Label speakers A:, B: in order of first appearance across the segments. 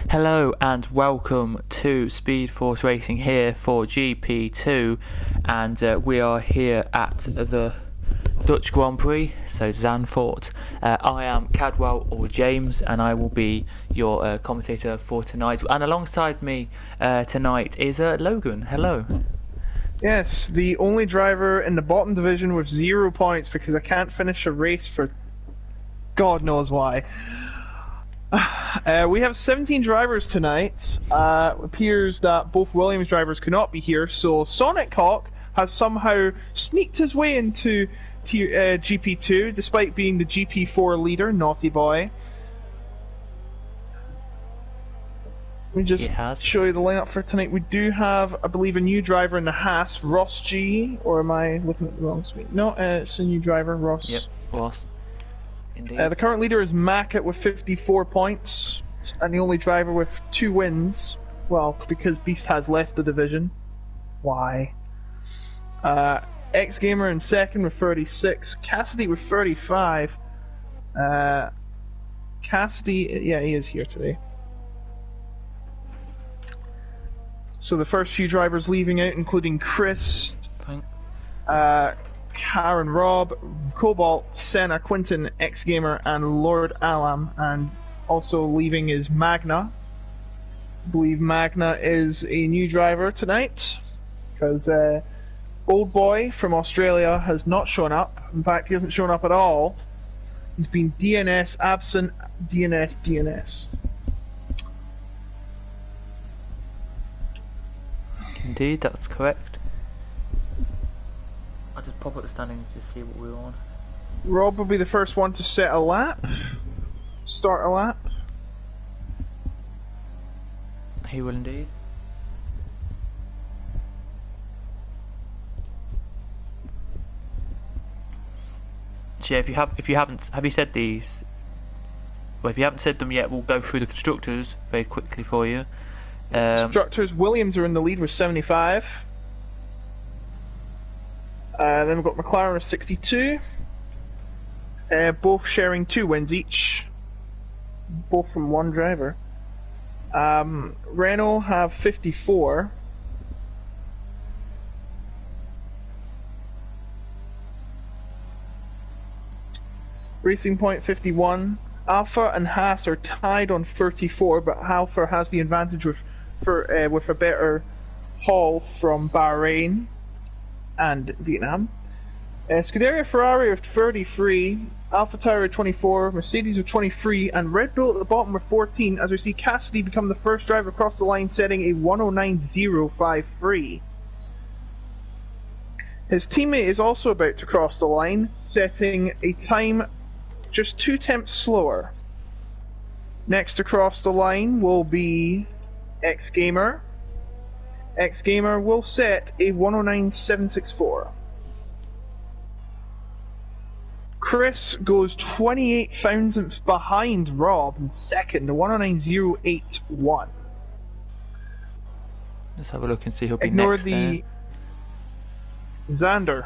A: Hello and welcome to Speed Force Racing here for GP2, and we are here at the Dutch Grand Prix, so Zandvoort. I am Cadwell or James, and I will be your commentator for tonight. And alongside me tonight is Logan. Hello.
B: Yes, the only driver in the bottom division with 0 points because I can't finish a race for God knows why. We have 17 drivers tonight. Appears that both Williams drivers cannot be here, so Sonic Hawk has somehow sneaked his way into GP2 despite being the GP4 leader. Naughty boy. Let me just show you the lineup for tonight. We do have, I believe, a new driver in the Haas, Ross G. Or am I looking at the wrong screen? No, it's a new driver, Ross.
A: Yep, Ross. Indeed.
B: The current leader is Mackett with 54 points, and the only driver with 2 wins. Well, because Beast has left the division. Why? X Gamer in second with 36. Cassidy with 35. Cassidy, yeah, he is here today. So the first few drivers leaving out, including Chris, Karen, Rob, Cobalt, Senna, Quinton, X Gamer, and Lord Alam. And also leaving is Magna. I believe Magna is a new driver tonight because Old Boy from Australia has not shown up. In fact, he hasn't shown up at all. He's been DNS, absent, DNS.
A: Indeed, that's correct. I'll just pop up the standings to see what we're on.
B: Rob will be the first one to set a lap. Start a lap.
A: He will indeed. So yeah, if you haven't said these? Well, if you haven't said them yet, we'll go through the constructors very quickly for you.
B: Constructors, Williams are in the lead with 75. Then we've got McLaren with 62. Both sharing 2 wins each. Both from one driver. Renault have 54. Racing Point 51. Alpha and Haas are tied on 34, but Alpha has the advantage with a better haul from Bahrain and Vietnam. Scuderia Ferrari with 33, AlphaTauri with 24, Mercedes with 23, and Red Bull at the bottom with 14, as we see Cassidy become the first driver across the line, setting a 109.053. His teammate is also about to cross the line, setting a time just 2 tenths slower. Next to cross the line will be X Gamer. X Gamer will set a 109.764. Chris goes 28 thousandths behind Rob in second, 109.081.
A: Let's have a look and see who'll be
B: Ignore
A: next.
B: The Xander.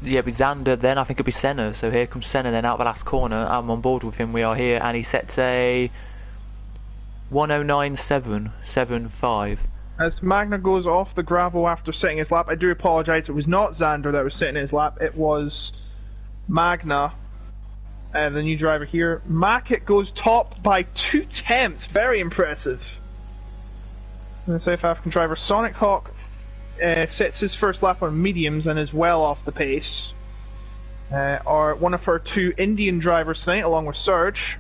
A: Yeah, with Xander, then I think it'll be Senna. So here comes Senna, then out the last corner. I'm on board with him. We are here, and he sets a 109.775.
B: As Magna goes off the gravel after setting his lap, I do apologise. It was not Xander that was setting his lap. It was Magna, the new driver here. Mackett goes top by 2 tenths. Very impressive. And the South African driver Sonic Hawk sets his first lap on mediums and is well off the pace. Or one of her 2 Indian drivers tonight, along with Serge.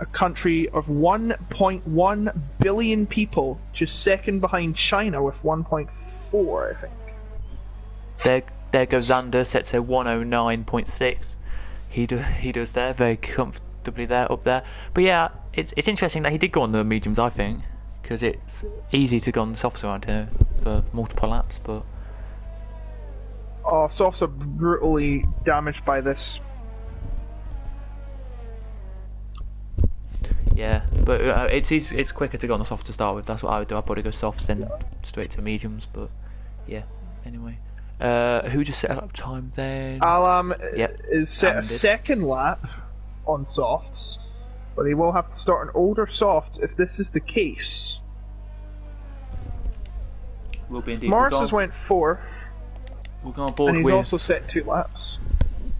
B: A country of 1.1 billion people, just second behind China with 1.4, I think.
A: There goes Xander, sets a 109.6. He does there, very comfortably there, up there. But yeah, it's interesting that he did go on the mediums, I think, because it's easy to go on the softs around here for multiple laps, but...
B: Oh, softs are brutally damaged by this.
A: Yeah, but it's quicker to go on the soft to start with. That's what I would do. I'd probably go softs then straight to mediums. But yeah, anyway, who just set up time then?
B: Alam is set a second lap on softs, but he will have to start an older soft if this is the case.
A: Will be indeed.
B: Morris has went 4th.
A: We'll go on board
B: and he's
A: with...
B: also set 2 laps.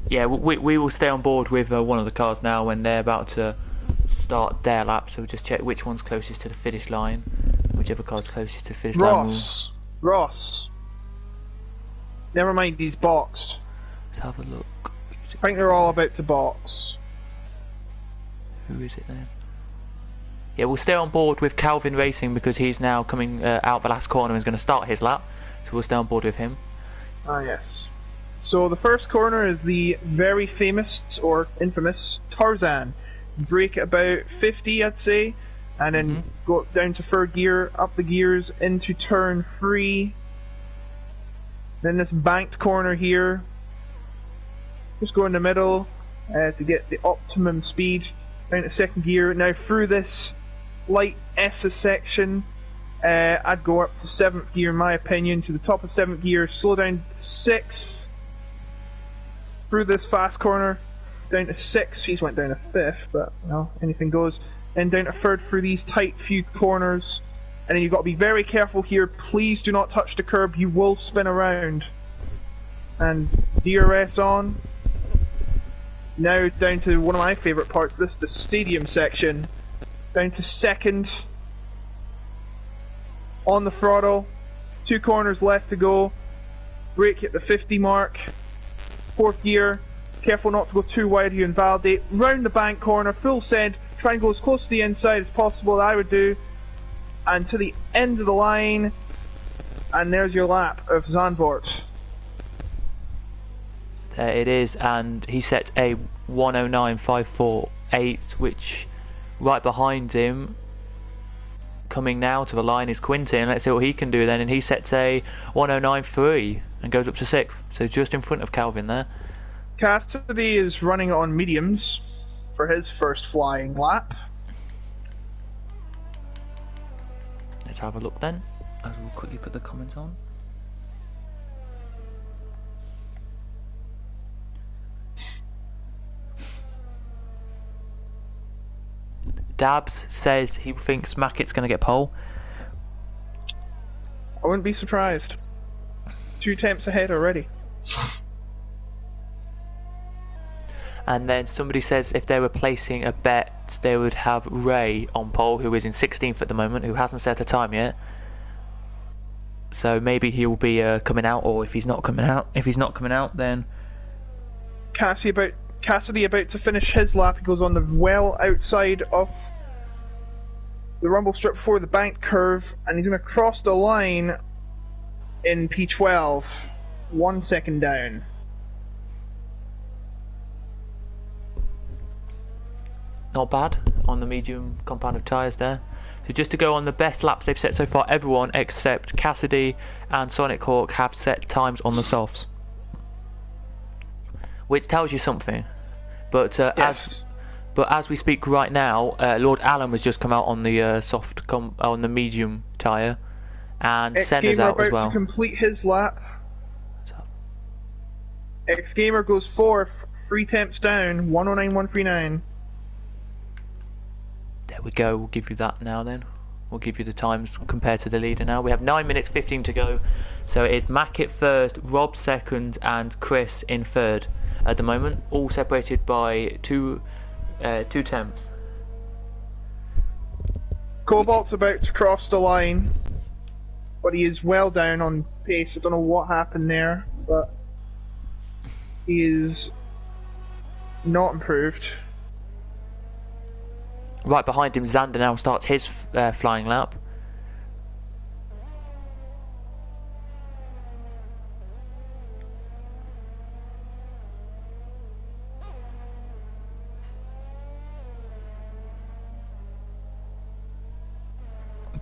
A: Yeah, we will stay on board with one of the cars now when they're about to start their lap, so we'll just check which one's closest to the finish line. Whichever car's closest to the finish line.
B: Ross. Never mind, he's boxed.
A: Let's have a look.
B: I think they're all about to box.
A: Who is it then? Yeah, we'll stay on board with Calvin Racing because he's now coming out the last corner and is going to start his lap. So we'll stay on board with him.
B: Ah, yes. So the first corner is the very famous, or infamous, Tarzan. Brake at about 50, I'd say, and then go down to 3rd gear, up the gears, into turn 3. Then this banked corner here. Just go in the middle to get the optimum speed. Down to 2nd gear. Now through this light S section, I'd go up to 7th gear in my opinion, to the top of 7th gear, slow down to 6th. Through this fast corner, down to 6th, he's went down to 5th, but well, anything goes. Then down to 3rd through these tight few corners. And then you've got to be very careful here, please do not touch the curb, you will spin around. And DRS on. Now down to one of my favourite parts, this the stadium section. Down to 2nd. On the throttle. 2 corners left to go. Brake at the 50 mark. 4th gear. Careful not to go too wide here and validate. Round the bank corner, full send. Try and go as close to the inside as possible, that I would do. And to the end of the line. And there's your lap of Zandvoort.
A: There it is, and he set a 109.548, which right behind him, coming now to the line, is Quintin. Let's see what he can do then, and he sets a 109.3 and goes up to 6th, so just in front of Calvin there.
B: Cassidy is running on mediums for his first flying lap.
A: Let's have a look then, as we'll quickly put the comments on. Dabs says he thinks Mackett's going to get pole.
B: I wouldn't be surprised. 2 attempts ahead already.
A: And then somebody says if they were placing a bet, they would have Ray on pole, who is in 16th at the moment, who hasn't set a time yet. So maybe he'll be coming out, or if he's not coming out, then
B: Cassidy about to finish his lap. He goes on the well outside of the rumble strip before the banked curve, and he's going to cross the line in P12, 1 second down.
A: not bad on the medium compound tyres there. So just to go on the best laps they've set so far, everyone except Cassidy and Sonic Hawk have set times on the softs, which tells you something. But
B: Yes.
A: as we speak right now, Lord Allen has just come out on the on the medium tyre, and Senna's out as well.
B: To complete his lap.
A: So,
B: X Gamer goes fourth, 3 temps down, 109.139.
A: there we go. We'll give you that now. Then we'll give you the times compared to the leader now. We have 9 minutes 15 to go. So it is Mackett first, Rob second, and Chris in third at the moment, all separated by two temps.
B: Cobalt's about to cross the line, but he is well down on pace. I don't know what happened there, but he is not improved.
A: Right behind him, Xander now starts his flying lap.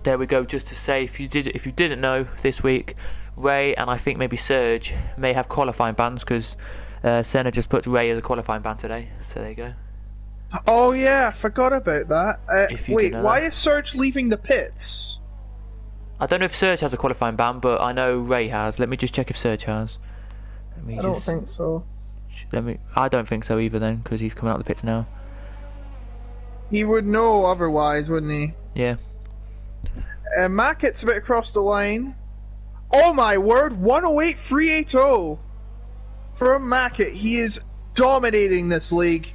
A: There we go. Just to say, if you didn't know, this week Ray and I think maybe Serge may have qualifying bans, because Senna just put Ray as a qualifying ban today. So there you go.
B: Oh yeah, I forgot about that. Wait, why
A: that.
B: is Serge leaving the pits?
A: I don't know if Serge has a qualifying ban, but I know Ray has. Let me just check if Serge has.
B: I don't think so.
A: I don't think so either then, because he's coming out of the pits now.
B: He would know otherwise, wouldn't he?
A: Yeah.
B: Mackett's about to cross the line. Oh my word, 108.380 from Mackett. He is dominating this league.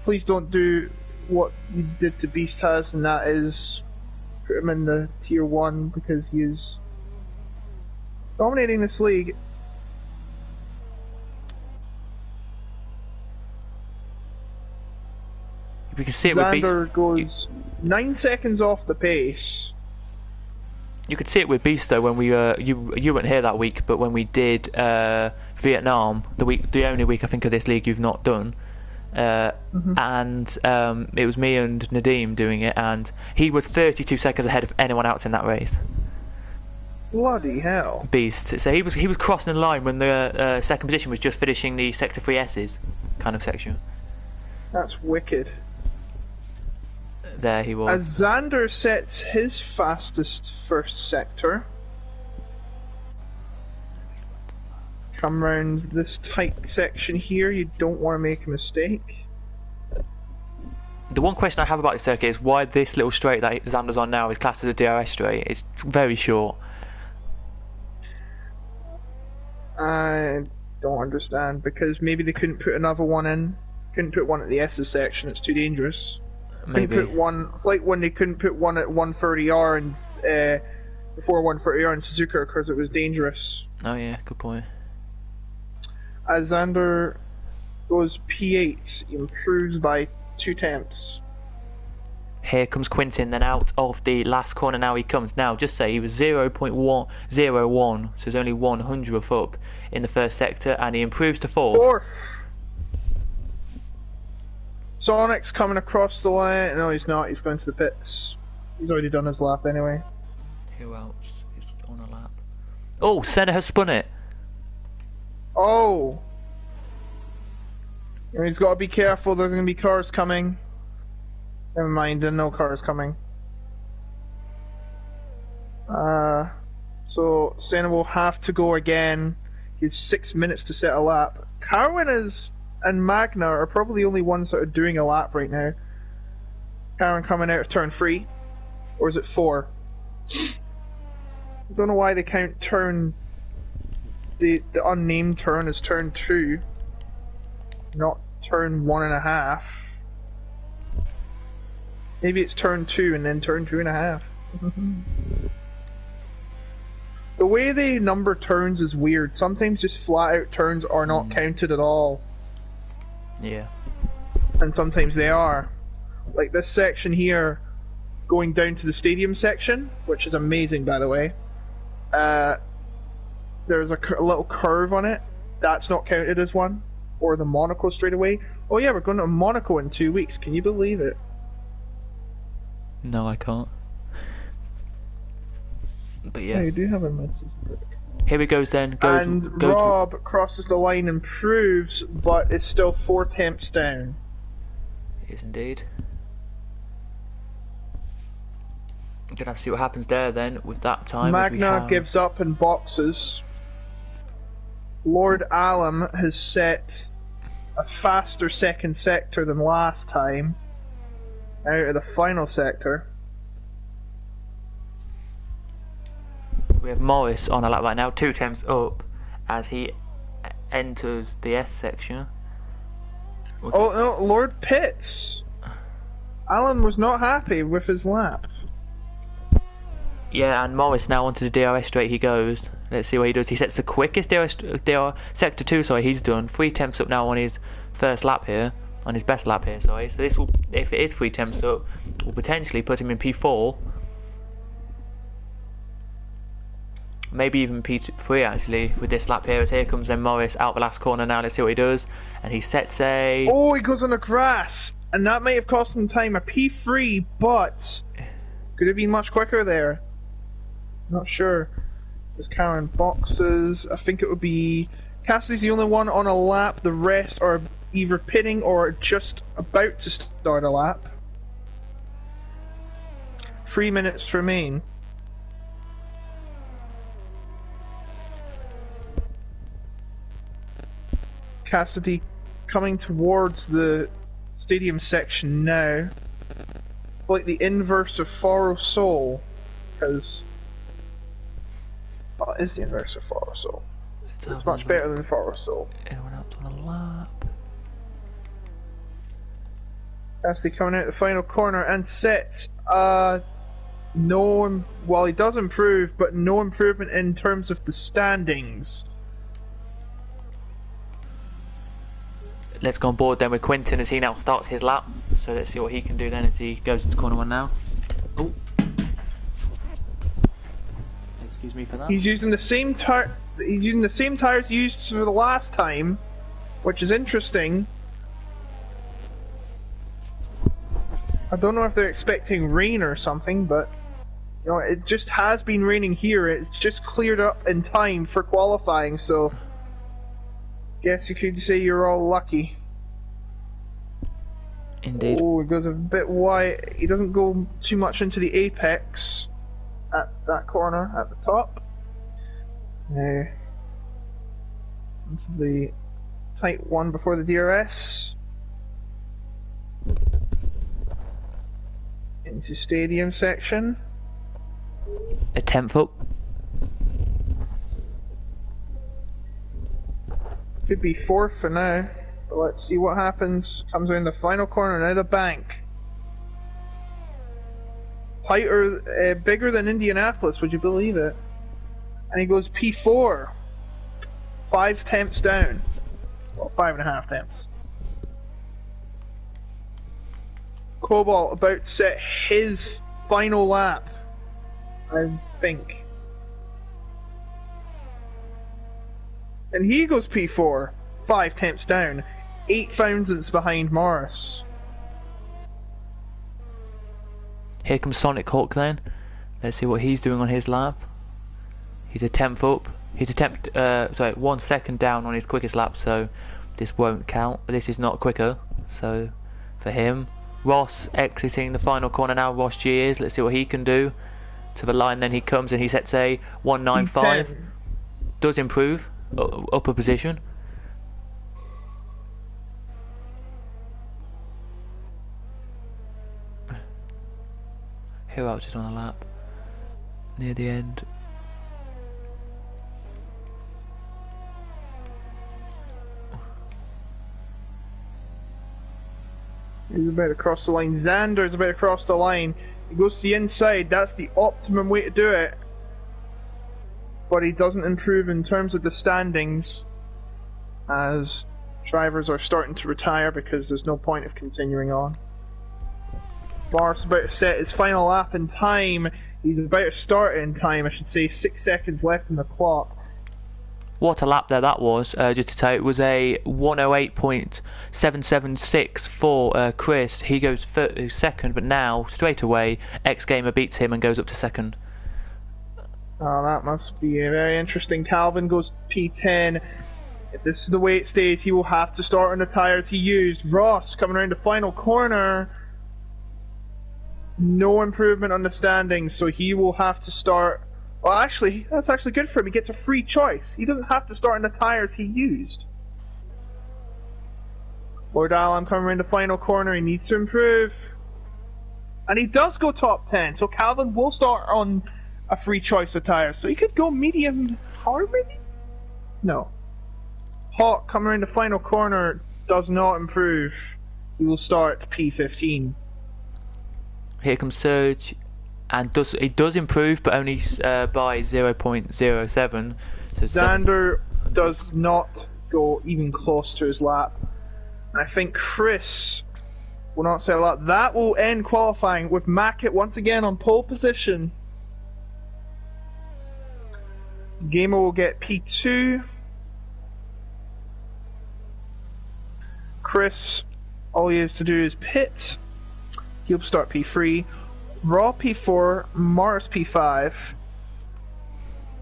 B: Please don't do what you did to Beast has, and that is put him in the tier 1 because he is dominating this league.
A: We can see it with Beast.
B: Xander goes 9 seconds off the pace.
A: You could see it with Beast though when we you weren't here that week, but when we did Vietnam, the only week I think of this league you've not done, and it was me and Nadeem doing it, and he was 32 seconds ahead of anyone else in that race.
B: Bloody hell!
A: Beast. So he was crossing the line when the second position was just finishing the sector 3S's kind of section.
B: That's wicked.
A: There he was.
B: As Xander sets his fastest first sector, come round this tight section here, you don't want to make a mistake.
A: The one question I have about this circuit is why this little straight that Xander's on now is classed as a DRS straight. It's very short.
B: I don't understand, because maybe they couldn't put another one in. Couldn't put one at the S's section, it's too dangerous.
A: Maybe.
B: Put one. It's like when they couldn't put one at 130R and before 130R in Suzuka because it was dangerous.
A: Oh yeah, good point.
B: As Xander goes P8, he improves by 2 tenths.
A: Here comes Quintin, then out of the last corner now he comes. Now, just say he was 0.101, so he's only 100th up in the first sector, and he improves to 4th.
B: Sonic's coming across the line. No, he's not. He's going to the pits. He's already done his lap anyway.
A: Who else is on a lap? Oh, Senna has spun it.
B: Oh! And he's got to be careful. There's going to be cars coming. Never mind, there are no cars coming. So Senna will have to go again. He has 6 minutes to set a lap. Carwin and Magna are probably the only ones that are doing a lap right now. Karen coming out of turn 3. Or is it 4? I don't know why they count turn... The unnamed turn as turn 2. Not turn 1.5. Maybe it's turn 2 and then turn 2.5. The way they number turns is weird. Sometimes just flat out turns are not counted at all.
A: Yeah.
B: And sometimes they are. Like this section here, going down to the stadium section, which is amazing by the way. There's a little curve on it. That's not counted as one. Or the Monaco straight away. Oh yeah, we're going to Monaco in 2 weeks. Can you believe it?
A: No, I can't. But yeah.
B: You do have a message.
A: Here he goes then.
B: Rob crosses the line, improves, but is still 4 tenths down.
A: Yes, indeed. I'm gonna have to see what happens there then with that time.
B: Magna gives up and boxes. Lord Allen has set a faster second sector than last time out of the final sector.
A: We have Morris on a lap right now, 2 tenths up as he enters the S section.
B: Oh no, Lord Pitts! Allen was not happy with his lap.
A: Yeah, and Morris now onto the DRS straight he goes. Let's see what he does. He sets the quickest sector 2, sorry, he's done. 3 tenths up now on his first lap here. On his best lap here, sorry. So this will, if it is 3 tenths up, will potentially put him in P4. Maybe even P3 actually with this lap here. As here comes then Morris out the last corner now. Let's see what he does. And he sets a...
B: Oh, he goes on the grass! And that might have cost him time. A P3, but... could have been much quicker there. Not sure. There's Karen boxes. I think it would be... Cassidy's the only one on a lap. The rest are either pitting or just about to start a lap. 3 minutes remain. Cassidy coming towards the stadium section now. like the inverse of Foro Sol, because what is the inverse of Foro Sol? It's much better than Foro Sol.
A: Anyone else on a lap?
B: Gasly coming out the final corner and sets. No, well, he does improve, but no improvement in terms of the standings.
A: Let's go on board then with Quinton as he now starts his lap. So let's see what he can do then as he goes into corner 1 now. Oh, excuse me for that.
B: He's using the same tires he used for the last time, which is interesting. I don't know if they're expecting rain or something, but you know, it just has been raining here. It's just cleared up in time for qualifying, so guess you could say you're all lucky.
A: Indeed.
B: Oh, it goes a bit wide. He doesn't go too much into the apex at that corner at the top. Now, into the tight one before the DRS. Into stadium section.
A: A 10th up.
B: Could be 4th for now, but let's see what happens. Comes around the final corner, now the bank. Tighter, bigger than Indianapolis, would you believe it? And he goes P4. 5 temps down. Well, 5.5 temps. Cobalt about to set his final lap, I think. And he goes P4, 5 temps down, 8 thousandths behind Morris.
A: Here comes Sonic Hawk then. Let's see what he's doing on his lap. He's a 10th up. He's a 1 second down on his quickest lap, so this won't count. This is not quicker, so for him. Ross exiting the final corner now. Ross G is. Let's see what he can do. To the line then he comes and he sets a 195. Does improve. Upper position. Who else is on a lap? Near the end.
B: He's about to cross the line. Xander's about to cross the line. He goes to the inside. That's the optimum way to do it. But he doesn't improve in terms of the standings, as drivers are starting to retire because there's no point of continuing on. Morris about to set his final lap in time. He's about to start in time, I should say. 6 seconds left in the clock.
A: What a lap there that was. Just to tell you, it was a 108.776 for Chris. He goes second, but now, straight away, X-Gamer beats him and goes up to second.
B: Oh, that must be very interesting. Calvin goes P10. If this is the way it stays, he will have to start on the tyres he used. Ross coming around the final corner. No improvement on the standings, so he will have to start. Well, actually, that's actually good for him. He gets a free choice. He doesn't have to start on the tyres he used. Lord Alam coming around the final corner. He needs to improve. And he does go top 10, so Calvin will start on a free choice of tyres. So he could go medium hard, maybe? No. Hawk coming around the final corner does not improve. He will start P15.
A: Here comes Serge, and he does improve, but only by 0.07. So
B: Xander does not go even close to his lap. And I think Chris will not set a lap. That will end qualifying with Mackett once again on pole position. Gamer will get P2. Chris, all he has to do is pit. He'll start P3. Raw P4, Morris P5,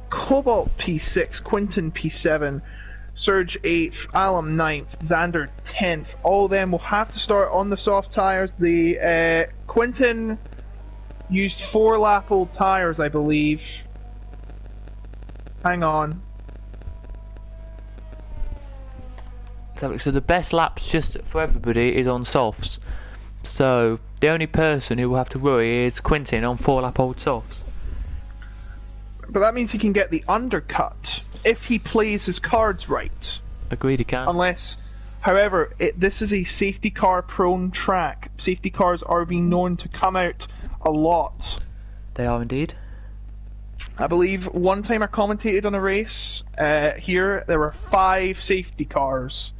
B: Cobalt P6, Quinton P7, Serge 8th, Alum 9th, Xander 10th. All of them will have to start on the soft tyres. The Quinton used 4 lap old tyres, I believe. Hang on.
A: So the best laps just for everybody is on softs. So the only person who will have to worry is Quintin on 4-lap-old softs.
B: But that means he can get the undercut if he plays his cards right.
A: Agreed, he can.
B: Unless, however, this is a safety car prone track. Safety cars are being known to come out a lot.
A: They are indeed.
B: I believe one time I commentated on a race here, there were 5 safety cars.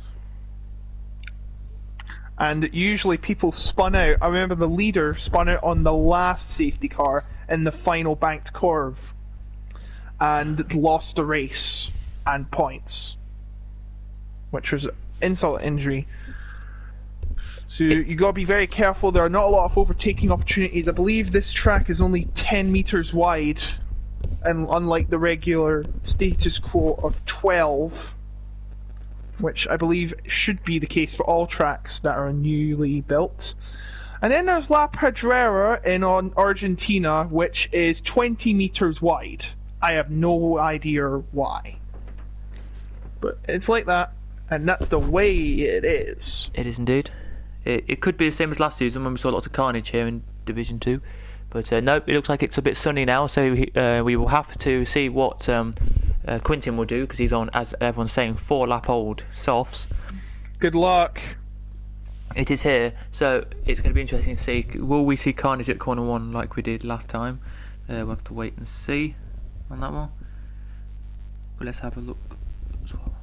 B: And usually people spun out. I remember the leader spun out on the last safety car in the final banked curve and lost the race and points, which was insult to injury. So you got to be very careful. There are not a lot of overtaking opportunities. I believe this track is only 10 meters wide, and unlike the regular status quo of 12, which I believe should be the case for all tracks that are newly built. And then there's La Pedrera in Argentina, which is 20 meters wide. I have no idea why, but it's like that, and that's the way it is.
A: It is indeed. It could be the same as last season when we saw lots of carnage here in Division 2. But no, it looks like it's a bit sunny now, so we will have to see what Quintin will do, because he's on, as everyone's saying, 4-lap-old softs.
B: Good luck.
A: It is here, so it's going to be interesting to see. Will we see carnage at corner 1 like we did last time? We'll have to wait and see on that one. But let's have a look as well.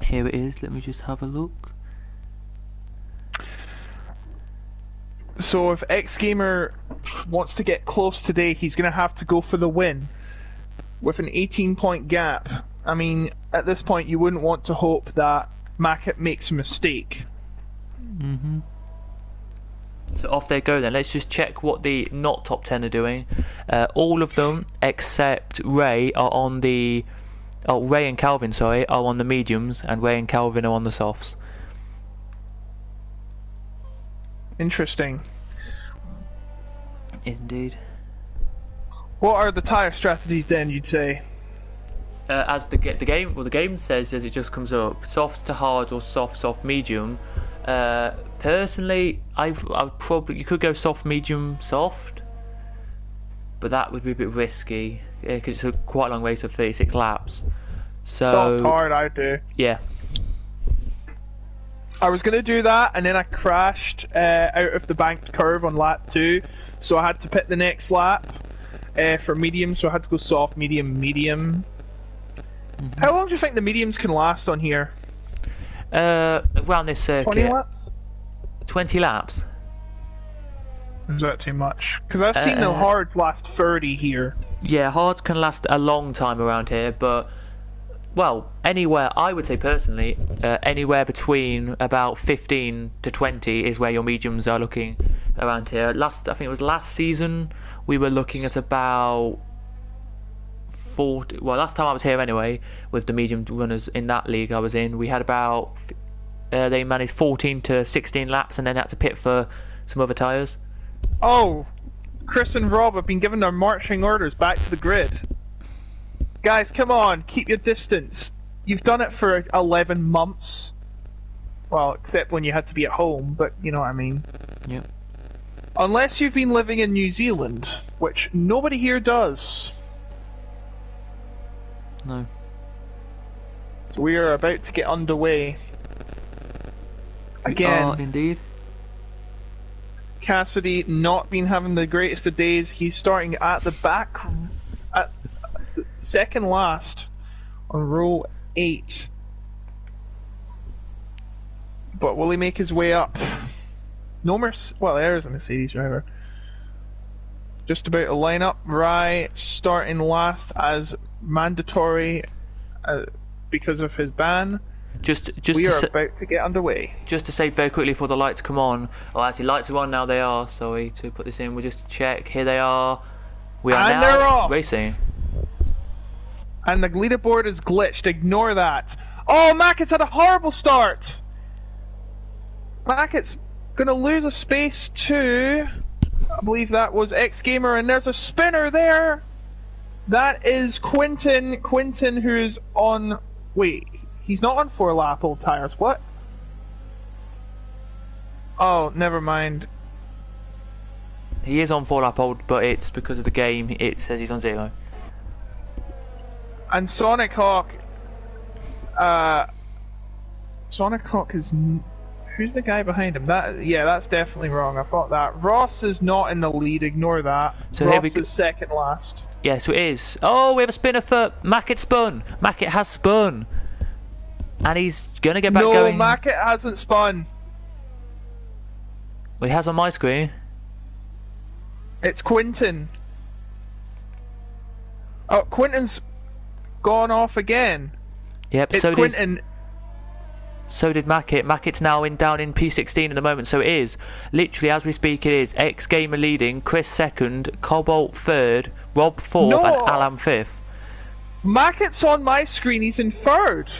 A: Here it is, let me just have a look.
B: So if X-Gamer wants to get close today, he's going to have to go for the win with an 18-point gap. I mean, at this point you wouldn't want to hope that Mackett makes a mistake.
A: Mm-hmm. So off they go then. Let's just check what the not top 10 are doing. All of them except Ray are on the... Oh, Ray and Calvin, sorry, are on the mediums, and Ray and Calvin are on the softs.
B: Interesting.
A: Indeed.
B: What are the tyre strategies then, you'd say?
A: As the game says, as it just comes up, soft to hard or soft medium. Personally, I would probably, you could go soft medium soft, but that would be a bit risky because it's a quite a long race of 36 laps. So
B: soft hard, I do.
A: Yeah.
B: I was going to do that, and then I crashed out of the banked curve on lap 2, so I had to pit the next lap for medium, so I had to go soft, medium, medium. Mm-hmm. How long do you think the mediums can last on here?
A: Around this circuit.
B: 20 laps?
A: 20 laps?
B: Is that too much? Because I've seen the hards last 30 here.
A: Yeah, hards can last a long time around here, but... Well, anywhere, I would say personally, anywhere between about 15 to 20 is where your mediums are looking around here. I think it was last season, we were looking at about 40, well, last time I was here anyway, with the medium runners in that league I was in, we had about, they managed 14 to 16 laps and then had to pit for some other tyres.
B: Oh, Chris and Rob have been given their marching orders back to the grid. Guys, come on, keep your distance. You've done it for 11 months. Well, except when you had to be at home, but you know what I mean.
A: Yeah.
B: Unless you've been living in New Zealand, which nobody here does.
A: No.
B: So we are about to get underway. Again.
A: Indeed.
B: Cassidy not been having the greatest of days. He's starting at the back, at second last on row 8. But will he make his way up? No more. Well, there's a Mercedes driver. Just about to line up. Rye starting last as mandatory because of his ban. We are about to get underway.
A: Just to say very quickly before the lights come on. Oh, actually, lights are on now. They are. Sorry to put this in. We'll just check. Here they are. We are
B: and
A: now
B: they're off.
A: Racing.
B: And the leaderboard is glitched. Ignore that. Oh, Mackett's had a horrible start. Mackett's gonna lose a space to, I believe that was X Gamer, and there's a spinner there. That is Quinton. Quinton, who's on. Wait, he's not on 4-lap old tires. What? Oh, never mind.
A: He is on 4-lap old, but it's because of the game. It says he's on 0.
B: And Sonic Hawk. Sonic Hawk is. Who's the guy behind him? Yeah, that's definitely wrong. I thought that. Ross is not in the lead. Ignore that.
A: So
B: Ross is second last.
A: Yeah, so it is. Oh, we have a spinner for Mackett spun. Mackett has spun. And he's going to get back going.
B: No, Mackett hasn't spun.
A: Well, he has on my screen.
B: It's Quinton. Oh, Quinton's gone off again.
A: Yep,
B: it's Quinton.
A: So did Mackett. Mackett's now down in P16 at the moment, so it is. Literally, as we speak, it is X Gamer leading, Chris second, Cobalt third, Rob fourth, and Alan fifth.
B: Mackett's on my screen, he's in third.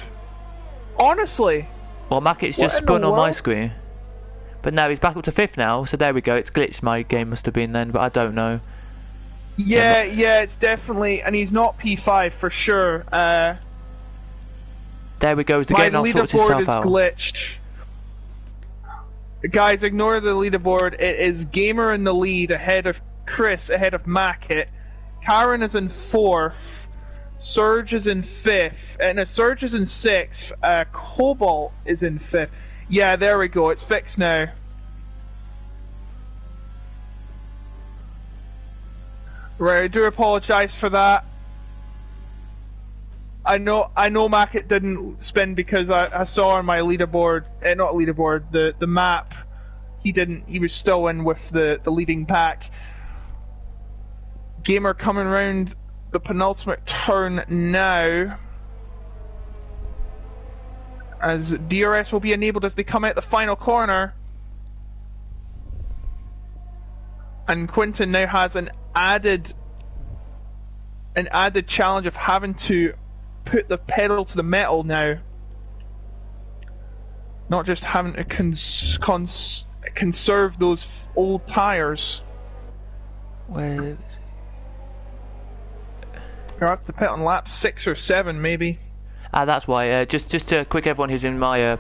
B: Honestly.
A: Well, Mackett's just spun on my screen. But no, he's back up to fifth now, so there we go. It's glitched, my game must have been then, but I don't know.
B: Yeah, it's definitely, and he's not P5 for sure.
A: There we go, the game now sorts itself out.
B: My leaderboard is glitched. Guys, ignore the leaderboard. It is Gamer in the lead, ahead of Chris, ahead of Mackett. Karen is in fourth. Surge is in fifth. And Surge is in sixth. Cobalt is in fifth. Yeah, there we go. It's fixed now. Right, I do apologise for that. I know Mackett didn't spin because I saw on my leaderboard, not leaderboard, the map, he was still in with the leading pack. Gamer coming round the penultimate turn now, as DRS will be enabled as they come out the final corner. And Quinton now has an added challenge of having to put the pedal to the metal now, not just having to conserve those old tires.
A: Well,
B: you're up to pit on lap 6 or 7 maybe.
A: That's why. Just to quick everyone who's in my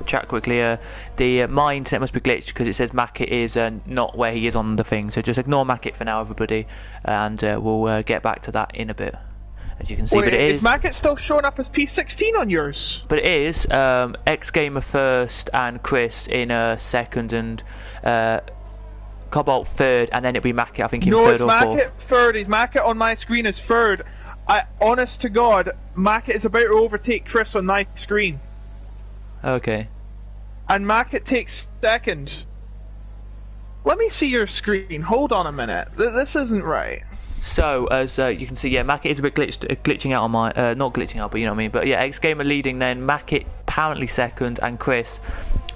A: chat quickly. My internet must be glitched because it says Mackett is not where he is on the thing. So just ignore Mackett for now, everybody, and we'll get back to that in a bit. As you can see, but it is.
B: Is Mackett still showing up as P16 on yours?
A: But it is X Gamer first and Chris in second and Cobalt third, and then it'll be Mackett, I think, in third or fourth.
B: No, it's Mackett third. He's Mackett on my screen as third. Honest to God, Mackett is about to overtake Chris on my screen.
A: Okay.
B: And Mackett takes second. Let me see your screen. Hold on a minute. This isn't right.
A: So, as you can see, yeah, Mackett is a bit glitching out on my... not glitching out, but you know what I mean. But yeah, X Gamer leading then, Mackett apparently second, and Chris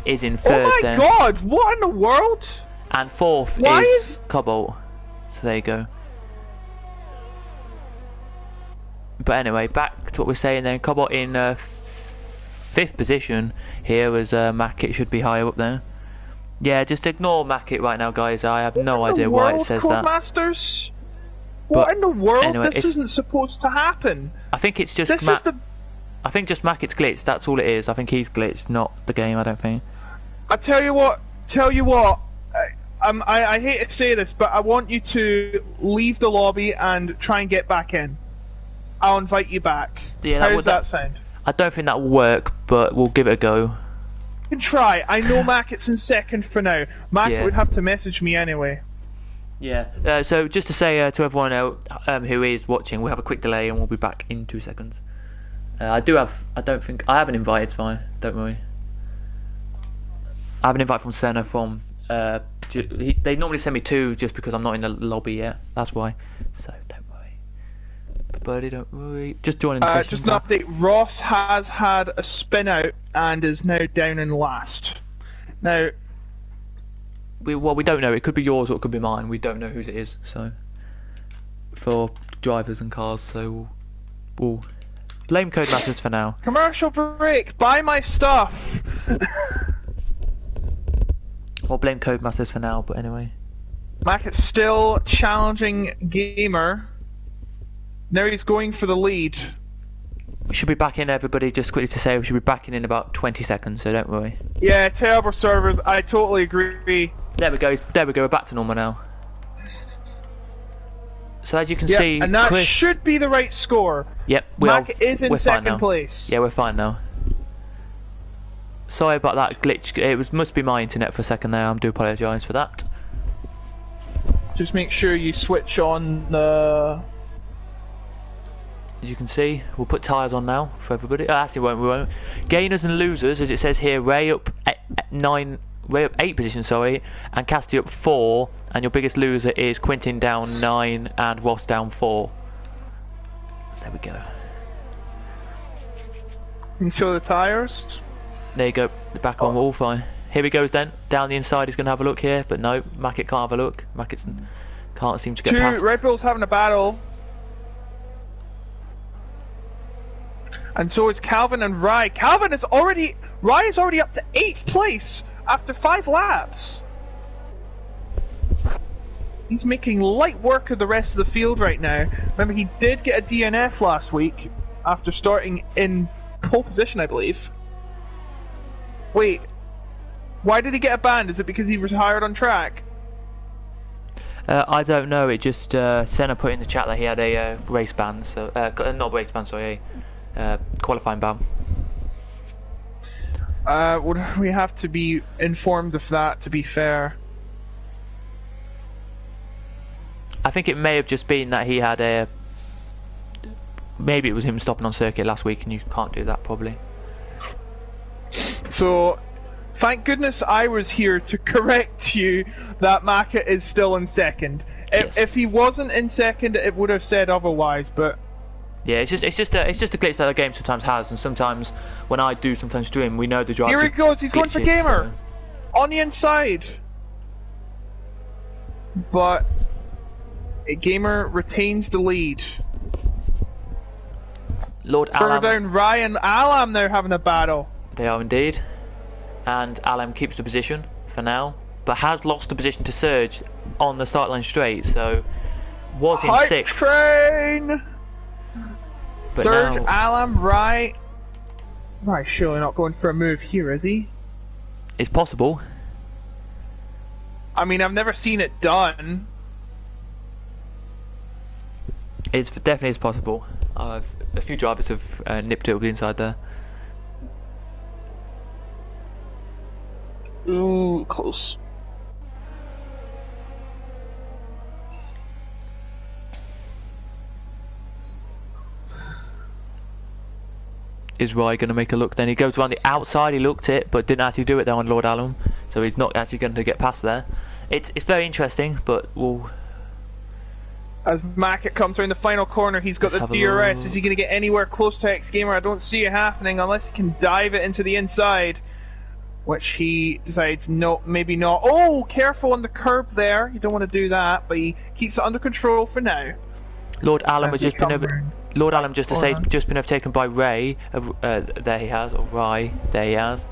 A: is in third.
B: Oh my God, what in the world?
A: And fourth is Cobalt. So there you go. But anyway, back to what we're saying then. Cobalt in fifth position here, as Mackett should be higher up there. Yeah, just ignore Mackett right now, guys. I have no idea why it says that.
B: Masters? What in the world?
A: Anyway,
B: this isn't supposed to happen.
A: I think it's just I think just Mackett's glitched. That's all it is. I think he's glitched, not the game. I don't think.
B: I tell you what. I hate to say this, but I want you to leave the lobby and try and get back in. I'll invite you back.
A: Yeah,
B: how does that sound?
A: I don't think that will work, but we'll give it a go.
B: You can try. I know Mackett's in second for now. Mackett would have to message me anyway.
A: Yeah. So just to say to everyone who is watching, we'll have a quick delay and we'll be back in 2 seconds. I have an invite. It's fine. Don't worry. I have an invite from Senna from. They normally send me 2 just because I'm not in the lobby yet. That's why. So don't worry. Buddy, don't worry. Just join in the session.
B: Just an update. Ross has had a spin out and is now down in last. Now.
A: We don't know. It could be yours or it could be mine. We don't know whose it is. So for drivers and cars, so we'll blame Codemasters for now.
B: Commercial break. Buy my stuff.
A: Or blame Codemasters for now, but anyway.
B: Mackett's still challenging Gamer. Now he's going for the lead.
A: We should be back in, everybody, just quickly to say we should be back in about 20 seconds, so don't worry.
B: Yeah, terrible servers, I totally agree.
A: There we go, we're back to normal now. So as you can
B: Yep,
A: see,
B: and that
A: Chris...
B: should be the right score.
A: Yep,
B: Mackett is in second place.
A: Yeah, we're fine now. Sorry about that glitch, it must be my internet for a second there, I do apologise for that.
B: Just make sure you switch on the...
A: As you can see, we'll put tyres on now for everybody. Actually, we won't. Gainers and losers, as it says here, Ray up 8 positions, sorry, and Casty up 4, and your biggest loser is Quintin down 9 and Ross down 4. So there we go.
B: Can you show the tyres?
A: There you go, the back on, all fine. Here he goes then, down the inside, he's going to have a look here, but no, Mackett can't have a look. Mackett can't seem to get past.
B: Red Bull's having a battle. And so is Calvin and Rye. Rye is already up to 8th place after 5 laps. He's making light work of the rest of the field right now. Remember, he did get a DNF last week after starting in pole position, I believe. Wait, why did he get a ban? Is it because he was hired on track?
A: I don't know, it just, Senna put in the chat that he had a race ban, so, not race ban, sorry, qualifying ban.
B: Would we have to be informed of that, to be fair?
A: I think it may have just been that he had a... Maybe it was him stopping on circuit last week and you can't do that probably.
B: So, thank goodness I was here to correct you that Mackett is still in second.
A: Yes.
B: If he wasn't in second, it would have said otherwise, but...
A: Yeah, it's just a glitch that the game sometimes has, and sometimes when I do sometimes stream, we know the driver.
B: Here he goes, he's going for Gamer!
A: So.
B: On the inside! But... Gamer retains the lead.
A: Lord
B: Further
A: Alam.
B: down, Ryan and Alam now having a battle.
A: They are indeed. And Alam keeps the position for now, but has lost the position to Serge on the start line straight, so was in 6th.
B: Train! Serge,
A: now...
B: Alam, right. Right, surely not going for a move here, is he?
A: It's possible.
B: I mean, I've never seen it done.
A: It's definitely is possible. A few drivers have nipped it with the inside there.
B: Ooh, close.
A: Is Rye going to make a look then? He goes around the outside, he looked it, but didn't actually do it there on Lord Alam, so he's not actually going to get past there. It's very interesting, but we'll...
B: As Mackett comes around the final corner, he's got the DRS. Is he going to get anywhere close to X-Gamer? I don't see it happening unless he can dive it into the inside. Which he decides, no, maybe not. Oh, careful on the curb there. You don't want to do that, but he keeps it under control for now.
A: Lord Alam has just been over... Lord Alam, just to say, just been overtaken by Ray. There he has, or Rye. There he has.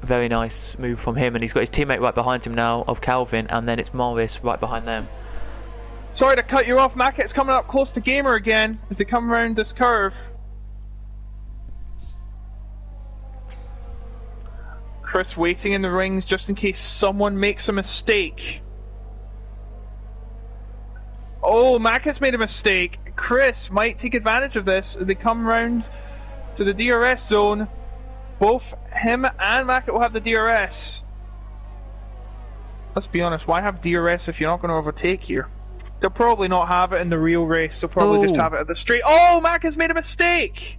A: Very nice move from him, and he's got his teammate right behind him now, of Calvin, and then it's Morris right behind them.
B: Sorry to cut you off, Mackett's coming up close to Gamer again as they come around this curve. Chris waiting in the rings just in case someone makes a mistake. Oh, Mackett's made a mistake. Chris might take advantage of this as they come round to the DRS zone. Both him and Mackett will have the DRS. Let's be honest, why have DRS if you're not going to overtake here? They'll probably not have it in the real race, they'll probably just have it at the straight. Oh, Mackett's made a mistake!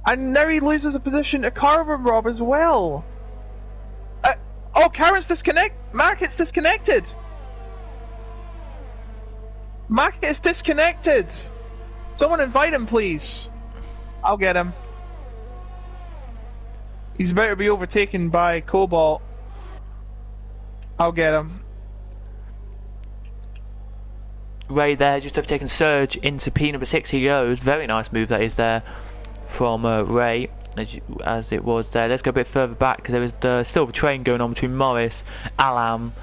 B: And now he loses a position to Carbon Rob as well. Oh, Karen's Mackett's disconnected! Mackett's disconnected! Someone invite him, please. I'll get him. He's about to be overtaken by Cobalt. I'll get him.
A: Ray there, just overtaken Surge into P number 6. He goes. Very nice move that is there from Ray. as it was there. Let's go a bit further back because there was still a train going on between Morris, Alam,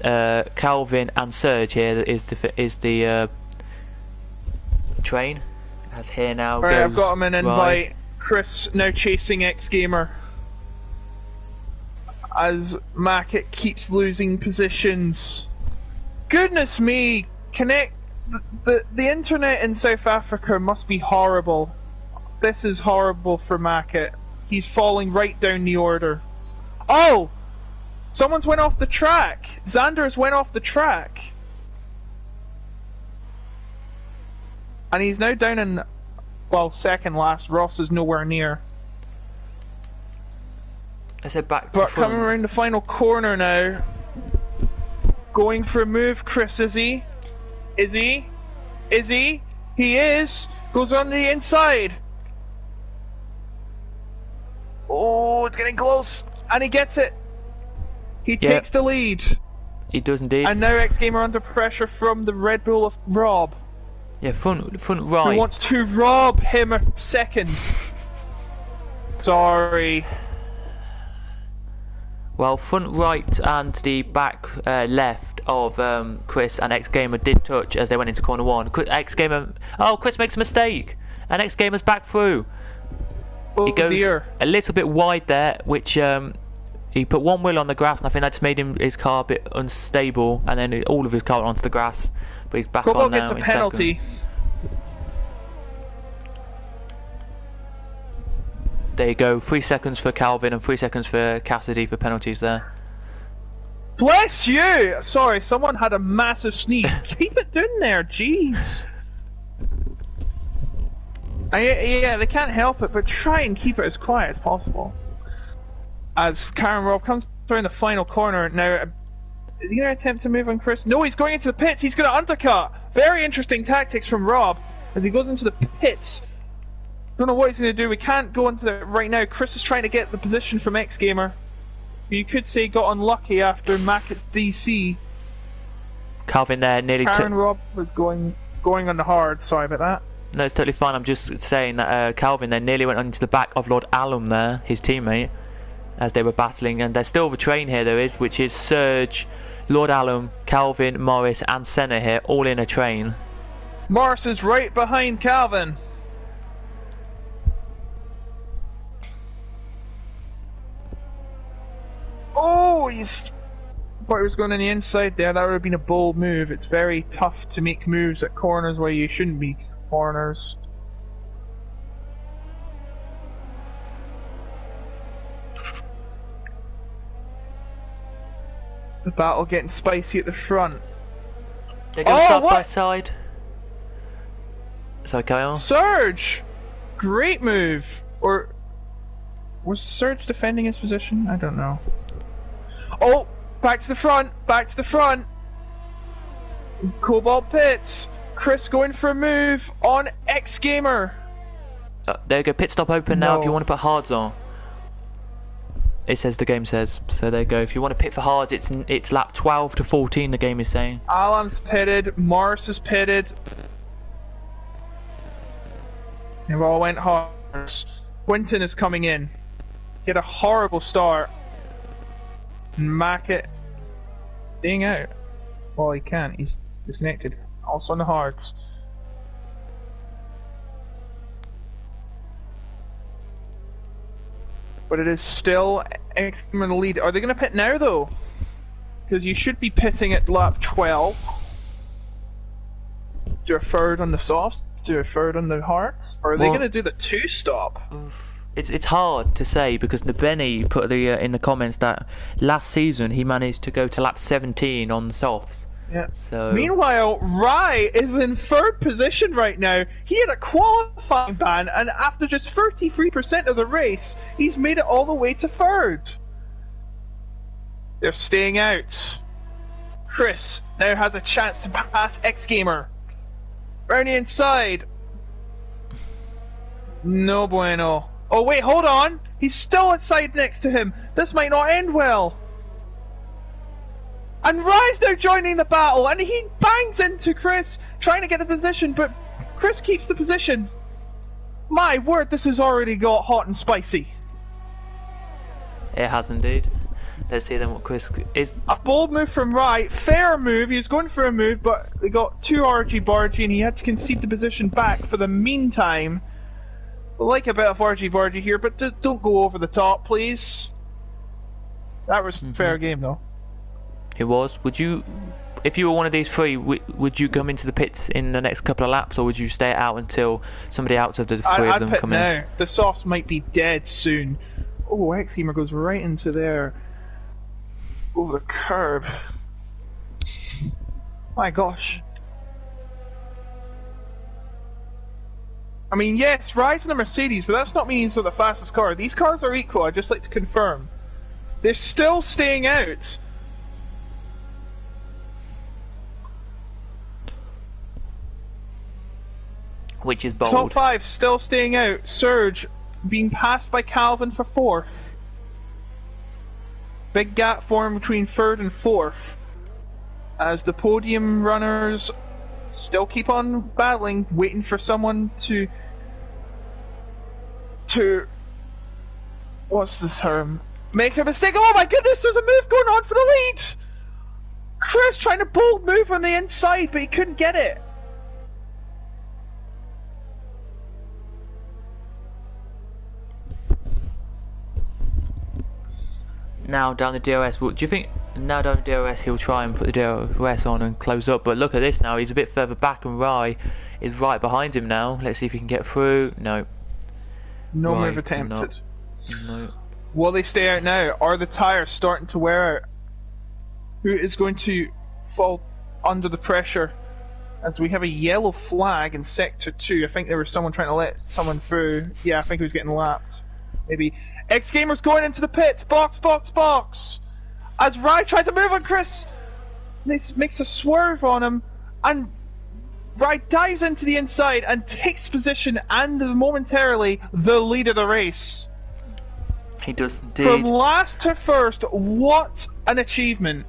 A: Calvin, and Serge. Here that is the train. As here now.
B: Right,
A: goes
B: I've got him an invite.
A: right.
B: Chris now chasing X Gamer. As Mackett keeps losing positions. Goodness me! The internet in South Africa must be horrible. This is horrible for Mackett. He's falling right down the order. Oh! Someone's went off the track! Xander's went off the track! And he's now down in, well, second last. Ross is nowhere near.
A: I said back to
B: But
A: front.
B: coming around the final corner now. Going for a move, Chris, is he? Is he? Is he? He is! Goes on the inside! Oh, it's getting close! And he gets it! He takes the lead!
A: He does indeed.
B: And now X Gamer under pressure from the Red Bull of Rob.
A: Yeah, front right.
B: Who wants to rob him a second. Sorry.
A: Well, front right and the back left of Chris and X Gamer did touch as they went into corner one. X Gamer, Chris makes a mistake, and X Gamer's back through.
B: Oh
A: He goes
B: dear.
A: a little bit wide there, which he put one wheel on the grass, and I think that just made his car a bit unstable, and then all of his car onto the grass. But he's back
B: Cobalt
A: on now.
B: gets a
A: in
B: penalty.
A: second. There you go, 3 seconds for Calvin and 3 seconds for Cassidy for penalties there.
B: Bless you! Sorry, someone had a massive sneeze. Keep it down there, jeez. Yeah, they can't help it, but try and keep it as quiet as possible. As Karen Rob comes around the final corner now, is he going to attempt to move on Chris? No, he's going into the pits. He's going to undercut. Very interesting tactics from Rob as he goes into the pits. Don't know what he's going to do. We can't go into it right now. Chris is trying to get the position from X Gamer. You could say he got unlucky after Mackett's DC.
A: Calvin there nearly
B: Karen Rob was going on the hard. Sorry about that.
A: No, it's totally fine. I'm just saying that Calvin then nearly went into the back of Lord Alum there, his teammate, as they were battling. And there's still the train here there is, which is Serge, Lord Alum, Calvin, Morris and Senna here, all in a train.
B: Morris is right behind Calvin. Oh, thought he was going on the inside there. That would have been a bold move. It's very tough to make moves at corners where you shouldn't be corners. The battle getting spicy at the front.
A: They're going side
B: what?
A: by side. So carry on.
B: Surge! Great move. Or was Surge defending his position? I don't know. Oh, back to the front, back to the front. Cobalt pits. Chris going for a move on X Gamer.
A: There you go, pit stop open now if you want to put hards on. It says the game says. So there you go. If you want to pit for hards, it's lap 12 to 14 the game is saying.
B: Alan's pitted, Morris is pitted. They all went hards. Quinton is coming in. He had a horrible start. Mackett staying out. Well, he can't. He's disconnected. Also on the hards. But it is still X in the lead. Are they going to pit now, though? Because you should be pitting at lap 12. Do a third on the softs, do a third on the hards? Or are they going to do the 2-stop?
A: It's hard to say because Benny put in the comments that last season he managed to go to lap 17 on the softs.
B: Yeah.
A: So
B: meanwhile, Rai is in third position right now. He had a qualifying ban, and after just 33% of the race, he's made it all the way to third. They're staying out. Chris now has a chance to pass X Gamer. Round the inside. No bueno. Oh wait, hold on! He's still inside next to him! This might not end well! And Rai's now joining the battle, and he bangs into Chris, trying to get the position, but Chris keeps the position. My word, this has already got hot and spicy.
A: It has indeed. Let's see then what Chris is.
B: A bold move from Rye, fair move. He was going for a move, but they got too argy-bargy, and he had to concede the position back for the meantime. I like a bit of argy-bargy here, but don't go over the top, please. That was fair game, though.
A: It was. Would you, if you were one of these three, would you come into the pits in the next couple of laps, or would you stay out until somebody out of the three of them come in?
B: I'd pit now. The softs might be dead soon. Oh, X-Gamer goes right into there. Over the curb. My gosh. I mean, yes, Rye's in a Mercedes, but that's not meaning they're the fastest car. These cars are equal, I'd just like to confirm. They're still staying out.
A: Which is bold.
B: Top 5 still staying out. Surge being passed by Calvin for 4th. Big gap formed between 3rd and 4th. As the podium runners still keep on battling, waiting for someone to what's the term? Make a mistake. Oh my goodness, there's a move going on for the lead! Chris trying to bold move on the inside, but he couldn't get it.
A: Now down the DRS, do you think now down the DRS he'll try and put the DRS on and close up? But look at this now, he's a bit further back and Rye is right behind him now. Let's see if he can get through. No.
B: No
A: Rye
B: move attempted.
A: No.
B: Will they stay out now? Are the tyres starting to wear out? Who is going to fall under the pressure? As we have a yellow flag in Sector 2. I think there was someone trying to let someone through. Yeah, I think he was getting lapped. Maybe. X-Gamer's going into the pit. Box, box, box. As Rye tries to move on Chris. This makes a swerve on him. And Rye dives into the inside and takes position and momentarily the lead of the race.
A: He does indeed.
B: From last to first, what an achievement.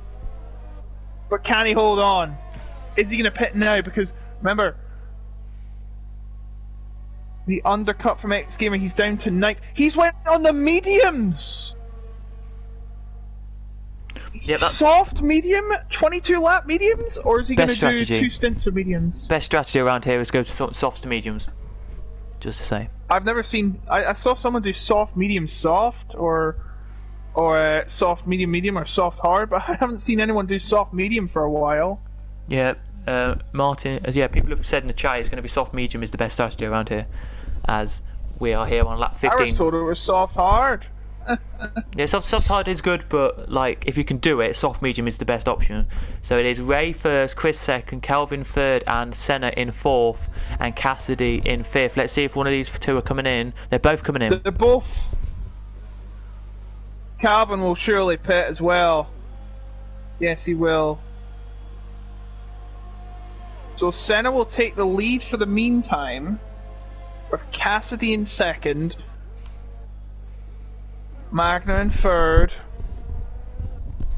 B: But can he hold on? Is he going to pit now? Because, remember, the undercut from X-Gamer, he's down to 9. He's went on the mediums!
A: Yeah,
B: soft medium? 22 lap mediums? Or is he going to do 2 stints of mediums?
A: Best strategy around here is go to softs to mediums. Just to say.
B: I've never seen... I saw someone do soft, medium, soft, or soft, medium, medium, or soft, hard, but I haven't seen anyone do soft, medium for a while.
A: Yeah, Martin, people have said in the chat it's going to be soft, medium is the best strategy around here. As we are here on lap 15.
B: I was told it was soft, hard.
A: Yeah, soft hard is good, but like if you can do it, soft medium is the best option. So it is Ray first, Chris second, Kelvin third, and Senna in 4th, and Cassidy in 5th. Let's see if one of these two are coming in. They're both coming in.
B: They're both. Calvin will surely pit as well. Yes, he will. So Senna will take the lead for the meantime, with Cassidy in 2nd. Magna in 3rd,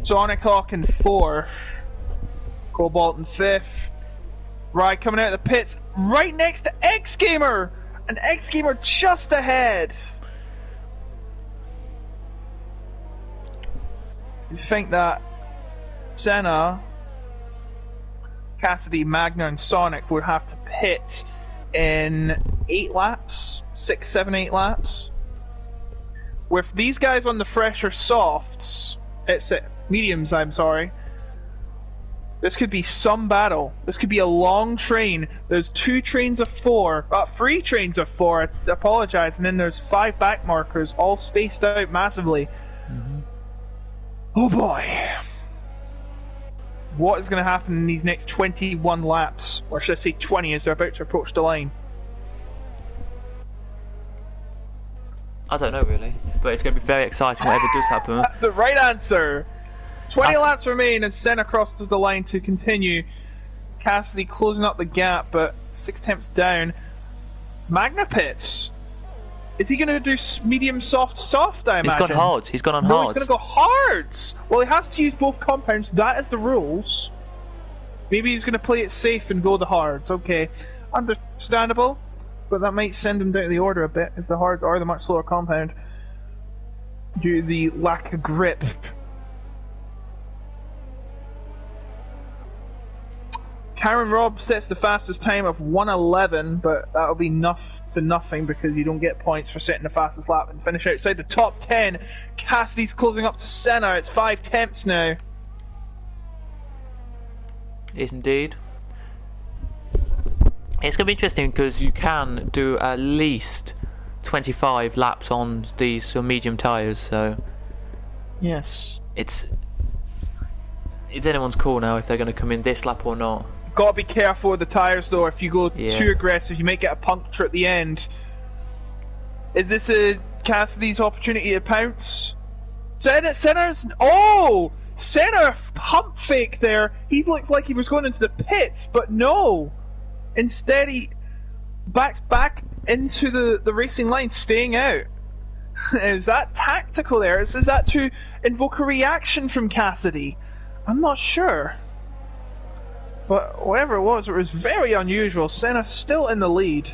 B: Sonic Hawk in 4th, Cobalt in 5th, Rye coming out of the pits right next to X-Gamer, and X-Gamer just ahead. You think that Senna, Cassidy, Magna and Sonic would have to pit in 8 laps? 6, 7, 8 laps? With these guys on the fresher softs, mediums, I'm sorry, this could be some battle. This could be a long train. There's 2 trains of 4, 3 trains of 4, I apologize, and then there's 5 back markers, all spaced out massively. Oh boy. What is going to happen in these next 21 laps? Or should I say 20 as they're about to approach the line?
A: I don't know really, but it's going to be very exciting whatever does happen.
B: That's the right answer! 20 laps remain and Senna crosses the line to continue. Cassidy closing up the gap, but 6 tenths down. Magna pits. Is he going to do medium, soft, soft, I imagine?
A: He's gone hard. He's gone on
B: hard. No,
A: hard.
B: he's going to go hard! Well, he has to use both compounds. That is the rules. Maybe he's going to play it safe and go the hards. Okay. Understandable. but that might send him down to the order a bit, as the hards are the much slower compound due to the lack of grip. Karen Robb sets the fastest time of 1:11, but that'll be to nothing because you don't get points for setting the fastest lap and finish outside the top 10. Cassidy's closing up to Senna. It's 5 tenths now.
A: Yes, indeed. It's going to be interesting because you can do at least 25 laps on these medium tyres, so
B: yes,
A: it's anyone's call now if they're going to come in this lap or not.
B: Gotta be careful with the tyres though. If you go too aggressive, you might get a puncture at the end. Is this a Cassidy's opportunity to pounce? Senna's Senna pump fake there. He looked like he was going into the pits, but no. Instead, he backs back into the racing line, staying out. Is that tactical there? Is that to invoke a reaction from Cassidy? I'm not sure. But whatever it was very unusual. Senna still in the lead.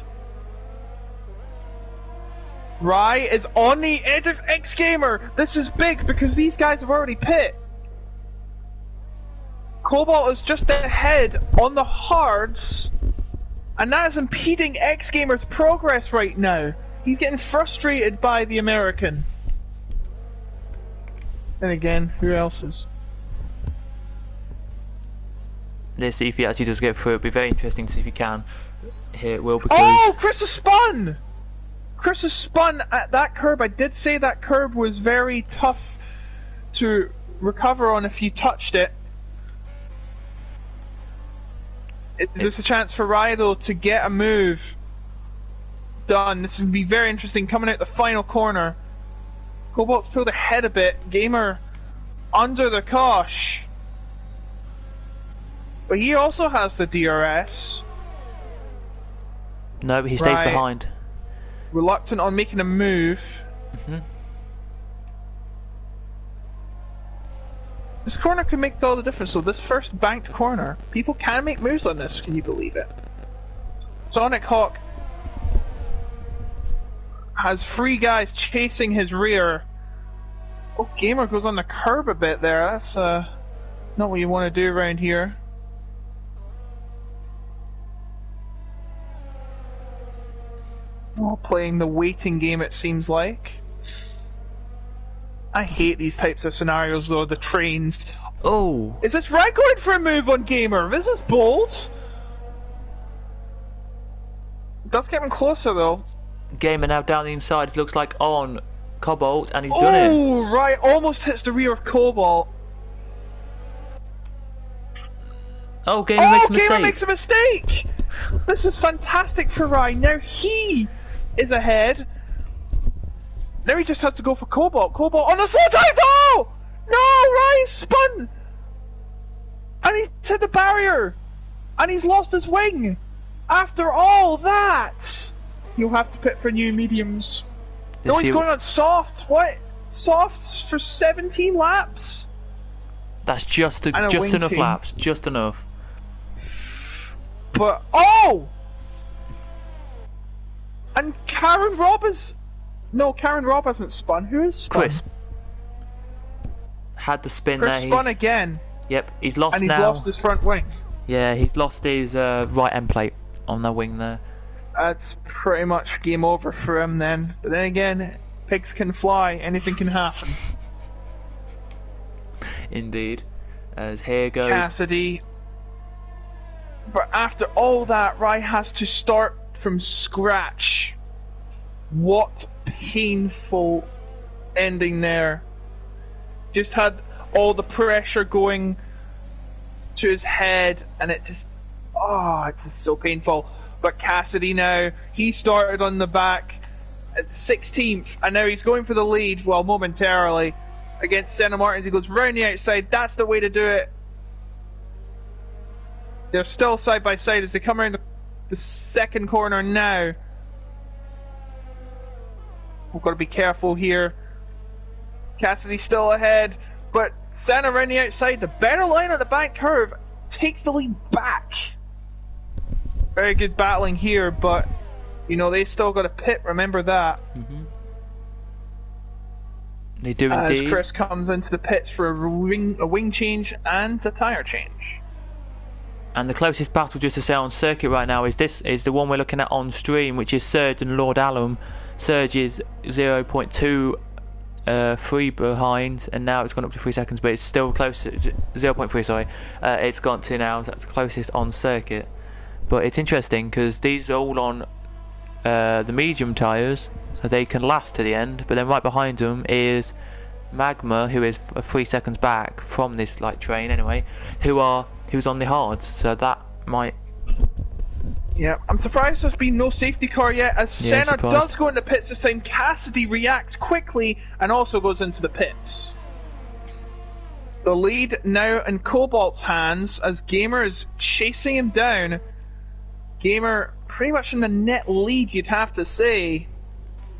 B: Rye is on the edge of X Gamer. This is big because these guys have already pit. Cobalt is just ahead on the hards, and that is impeding X Gamer's progress right now. He's getting frustrated by the American. And again, who else is?
A: Let's see if he actually does get through. It'll be very interesting to see if he can. Here it will, because...
B: Oh! Chris has spun! Chris has spun at that curb. I did say that curb was very tough to recover on if you touched it. Is this a chance for Rydell to get a move done? This is going to be very interesting coming out the final corner. Cobalt's pulled ahead a bit. Gamer under the cosh. But he also has the DRS.
A: No, but he stays behind.
B: Reluctant on making a move. This corner can make all the difference. So this first banked corner, people can make moves on this. Can you believe it? Sonic Hawk has 3 guys chasing his rear. Oh, Gamer goes on the curb a bit there. That's not what you want to do around here. Oh, playing the waiting game, it seems like. I hate these types of scenarios though, the trains.
A: Oh!
B: Is this Rye going for a move on Gamer? This is bold. That's getting closer though.
A: Gamer now down the inside, it looks like on Cobalt, and he's done it.
B: Oh, Rye almost hits the rear of Cobalt.
A: Oh, Gamer makes a mistake.
B: Gamer makes a mistake! This is fantastic for Rye. Now he is ahead. Now he just has to go for Cobalt. Cobalt on the slow time! No! No! Rye spun! And he hit the barrier! And he's lost his wing! After all that! You'll have to pit for new mediums. No, he's going on softs. What? Softs for 17 laps?
A: That's just enough laps. Just enough.
B: But oh! And Karen Robb is... No, Karen Robb hasn't spun. Who is spun?
A: Chris. Had the spin
B: Chris
A: there.
B: Spun again.
A: Yep, he's lost now.
B: And he's lost his front wing.
A: Yeah, he's lost his right end plate on the wing there.
B: That's pretty much game over for him then. But then again, pigs can fly. Anything can happen.
A: Indeed. As here goes...
B: Cassidy. But after all that, Rye has to start from scratch. What painful ending there. Just had all the pressure going to his head, and it just... Oh, it's just so painful. But Cassidy now, he started on the back at 16th, and now he's going for the lead, well, momentarily, against Senna Martins. He goes round the outside. That's the way to do it. They're still side by side as they come around the second corner now. We've got to be careful here. Cassidy's still ahead, but Senna around the outside. The better line on the back curve takes the lead back. Very good battling here, but You know, they still got a pit, remember that.
A: They do
B: As
A: indeed.
B: Chris comes into the pits for a wing change and a tyre change.
A: And the closest battle, just to say, on circuit right now is the one we're looking at on stream, which is Serge and Lord Alum. Serge is 0.23 behind, and now it's gone up to 3 seconds, but it's still close. 0.3, sorry. It's gone to now. That's the closest on circuit. But it's interesting because these are all on the medium tyres, so they can last to the end. But then right behind them is Magma, who is 3 seconds back from this light train anyway, who's on the hards. So that might.
B: Yeah, I'm surprised there's been no safety car yet, as
A: Yeah,
B: Senna does go into pits this time. Cassidy reacts quickly and also goes into the pits. The lead now in Cobalt's hands as Gamer is chasing him down. Gamer pretty much in the net lead, you'd have to say,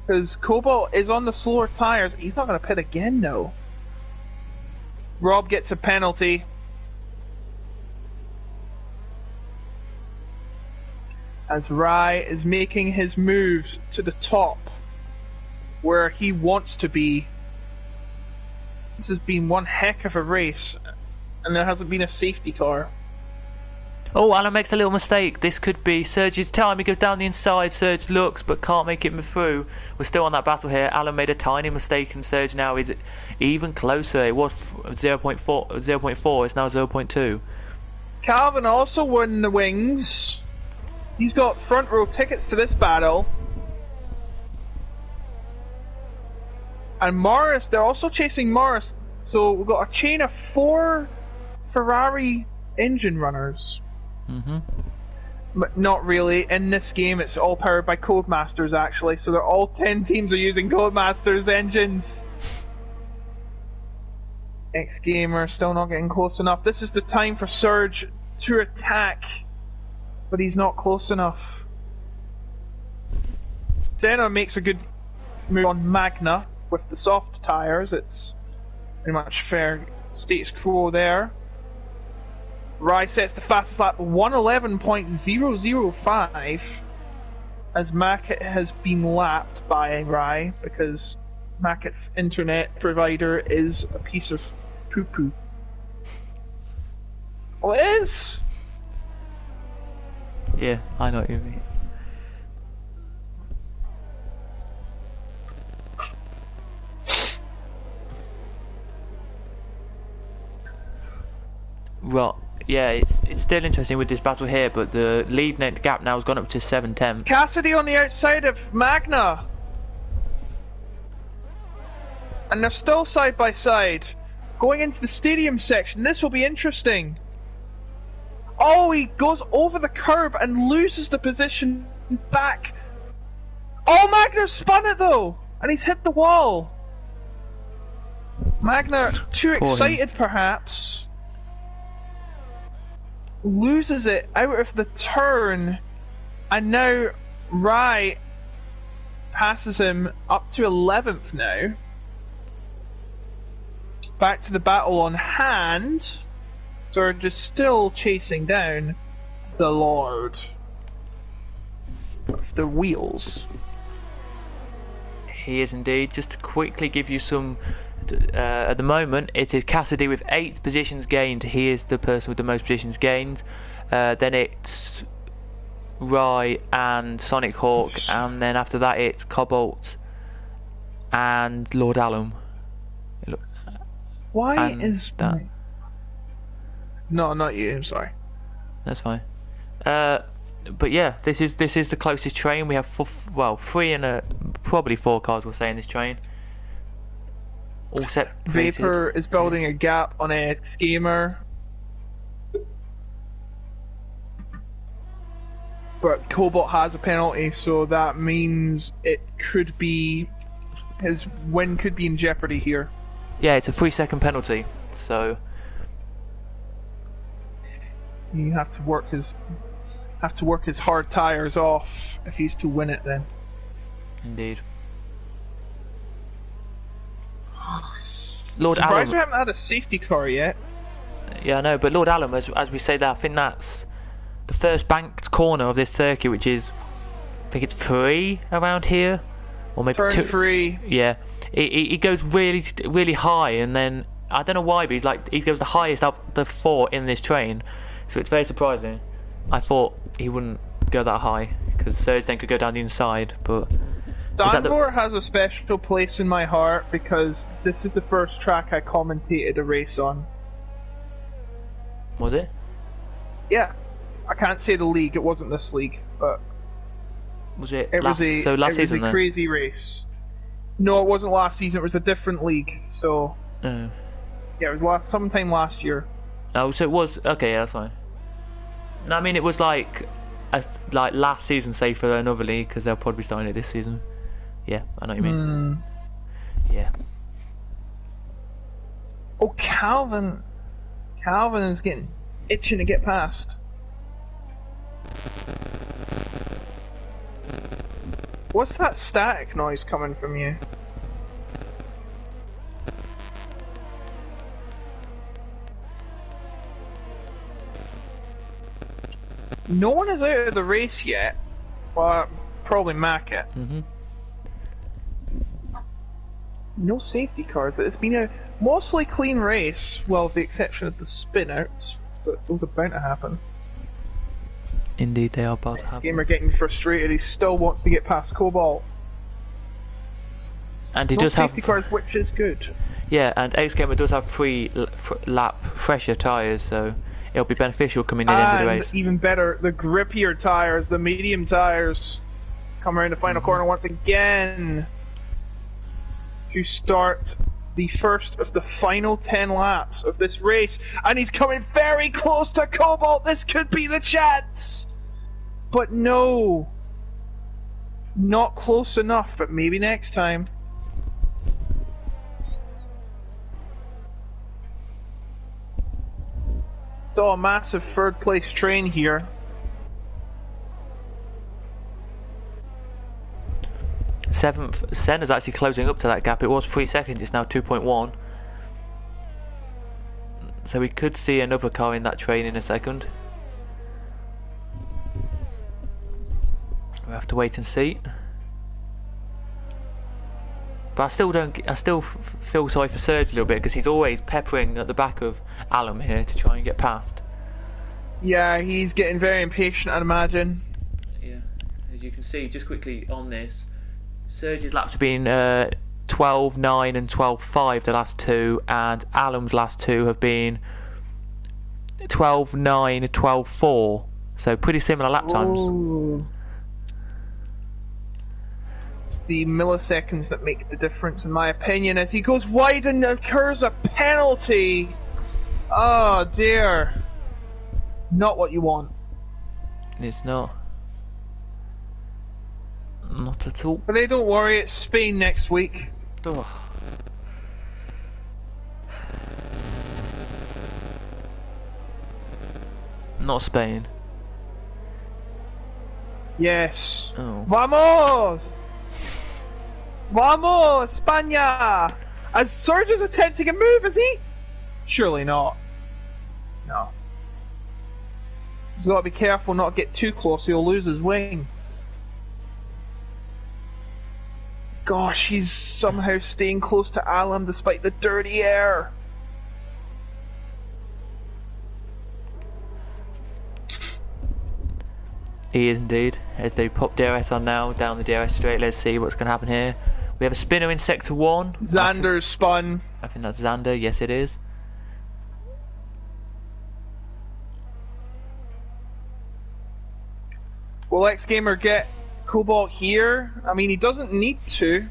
B: because Cobalt is on the slower tyres. He's not going to pit again though. Rob gets a penalty. As Rai is making his moves to the top where he wants to be. This has been one heck of a race, and there hasn't been a safety car.
A: Oh, Alan makes a little mistake. This could be Serge's time. He goes down the inside. Serge looks but can't make it move through. We're still on that battle here. Alan made a tiny mistake, and Serge now is even closer. It was 0.4. It's now 0.2.
B: Calvin also won the wings. He's got front row tickets to this battle. And Morris, they're also chasing Morris. So we've got a chain of 4 Ferrari engine runners. But not really. In this game, it's all powered by Codemasters, actually. So they're all 10 teams are using Codemasters engines. X-Gamer still not getting close enough. This is the time for Surge to attack, but he's not close enough. Senna makes a good move on Magna with the soft tyres. It's pretty much fair status quo there. Rai sets the fastest lap, 111.005, as Mackett has been lapped by Rai because Mackett's internet provider is a piece of poo-poo. Oh, it is!
A: Yeah, I know what you mean. Right. Yeah, it's still interesting with this battle here, but the lead net gap now has gone up to 7/10.
B: Cassidy on the outside of Magna, and they're still side by side. Going into the stadium section, this will be interesting. Oh, he goes over the curb and loses the position back. Oh, Magna spun it though, and he's hit the wall. Magna, too excited perhaps, loses it out of the turn, and now Rai passes him up to 11th now. Back to the battle on hand. Surge is still chasing down the Lord of the Wheels.
A: He is indeed. Just to quickly give you some, at the moment it is Cassidy with 8 positions gained. He is the person with the most positions gained. Then it's Rai and Sonic Hawk, and then after that it's Cobalt and Lord Alum.
B: Why is that? No, not you. I'm sorry.
A: That's fine. But yeah, this is the closest train. We have 3 and probably 4 cars. We'll say in this train. All set.
B: Vapor is building a gap on a Schemer, but Cobalt has a penalty, so that means it could be his win could be in jeopardy here.
A: Yeah, it's a 3-second penalty, so
B: you have to work his hard tires off if he's to win it. Then,
A: indeed.
B: Lord Surprised we haven't had a safety car yet.
A: Yeah, I know, but Lord Alum, as we say that, I think that's the first banked corner of this circuit, which is I think it's 3 around here, or maybe
B: Turn
A: 2.
B: 3.
A: Yeah, he goes really high, and then I don't know why, but he goes the highest up the 4 in this train, so it's very surprising. I thought he wouldn't go that high because Serge then could go down the inside, but
B: Zandvoort has a special place in my heart because this is the first track I commentated a race on.
A: Was it?
B: Yeah, I can't say the league. It wasn't this league, but
A: Was it?
B: last
A: season
B: was a
A: then?
B: crazy race. No, it wasn't last season. It was a different league. So
A: Oh.
B: yeah, it was sometime last year.
A: Oh, so it was okay. Yeah, that's fine. No, I mean it was like last season, say for another league, because they'll probably be starting it this season. Yeah, I know what you mean. Yeah.
B: Oh, Calvin is getting itching to get past. What's that static noise coming from you? No one is out of the race yet. Well, probably Mac it. No safety cars. It's been a mostly clean race, well, with the exception of the spin-outs, but those are bound to happen.
A: Indeed, they are about to
B: This
A: happen.
B: gamer getting frustrated. He still wants to get past Cobalt.
A: And he
B: No
A: does have
B: safety cars, which is good.
A: Yeah, and X Gamer does have 3 lap fresher tyres, so it'll be beneficial coming in into the race.
B: And even better, the grippier tires, the medium tires, come around the final corner once again to start the first of the final 10 laps of this race. And he's coming very close to Cobalt. This could be the chance. But no. Not close enough, but maybe next time. Still a massive third place train here.
A: Seventh, Senna's actually closing up to that gap. It was 3 seconds, it's now 2.1. So we could see another car in that train in a second. We'll have to wait and see. But I still feel sorry for Serge a little bit because he's always peppering at the back of Alum here to try and get past.
B: Yeah, he's getting very impatient, I'd imagine.
A: Yeah, as you can see, just quickly on this, Serge's laps have been 12.9 and 12.5 the last 2, and Alum's last 2 have been 12.9 and 12.4. So pretty similar lap times.
B: Ooh. It's the milliseconds that make the difference, in my opinion, as he goes wide and occurs a penalty. Oh dear. Not what you want.
A: It's not. Not at all.
B: But they don't worry, it's Spain next week.
A: Ugh. Not Spain.
B: Yes.
A: Oh.
B: Vamos! Vamos, España! As Serge is attempting a move, is he? Surely not. No. He's got to be careful not to get too close, he'll lose his wing. Gosh, he's somehow staying close to Alan despite the dirty air.
A: He is indeed. As they pop DRS on now, down the DRS straight, let's see what's going to happen here. We have a spinner in sector 1.
B: Xander's spun.
A: I think that's Xander, yes it is.
B: Will X Gamer get Cobalt here? I mean, he doesn't need to,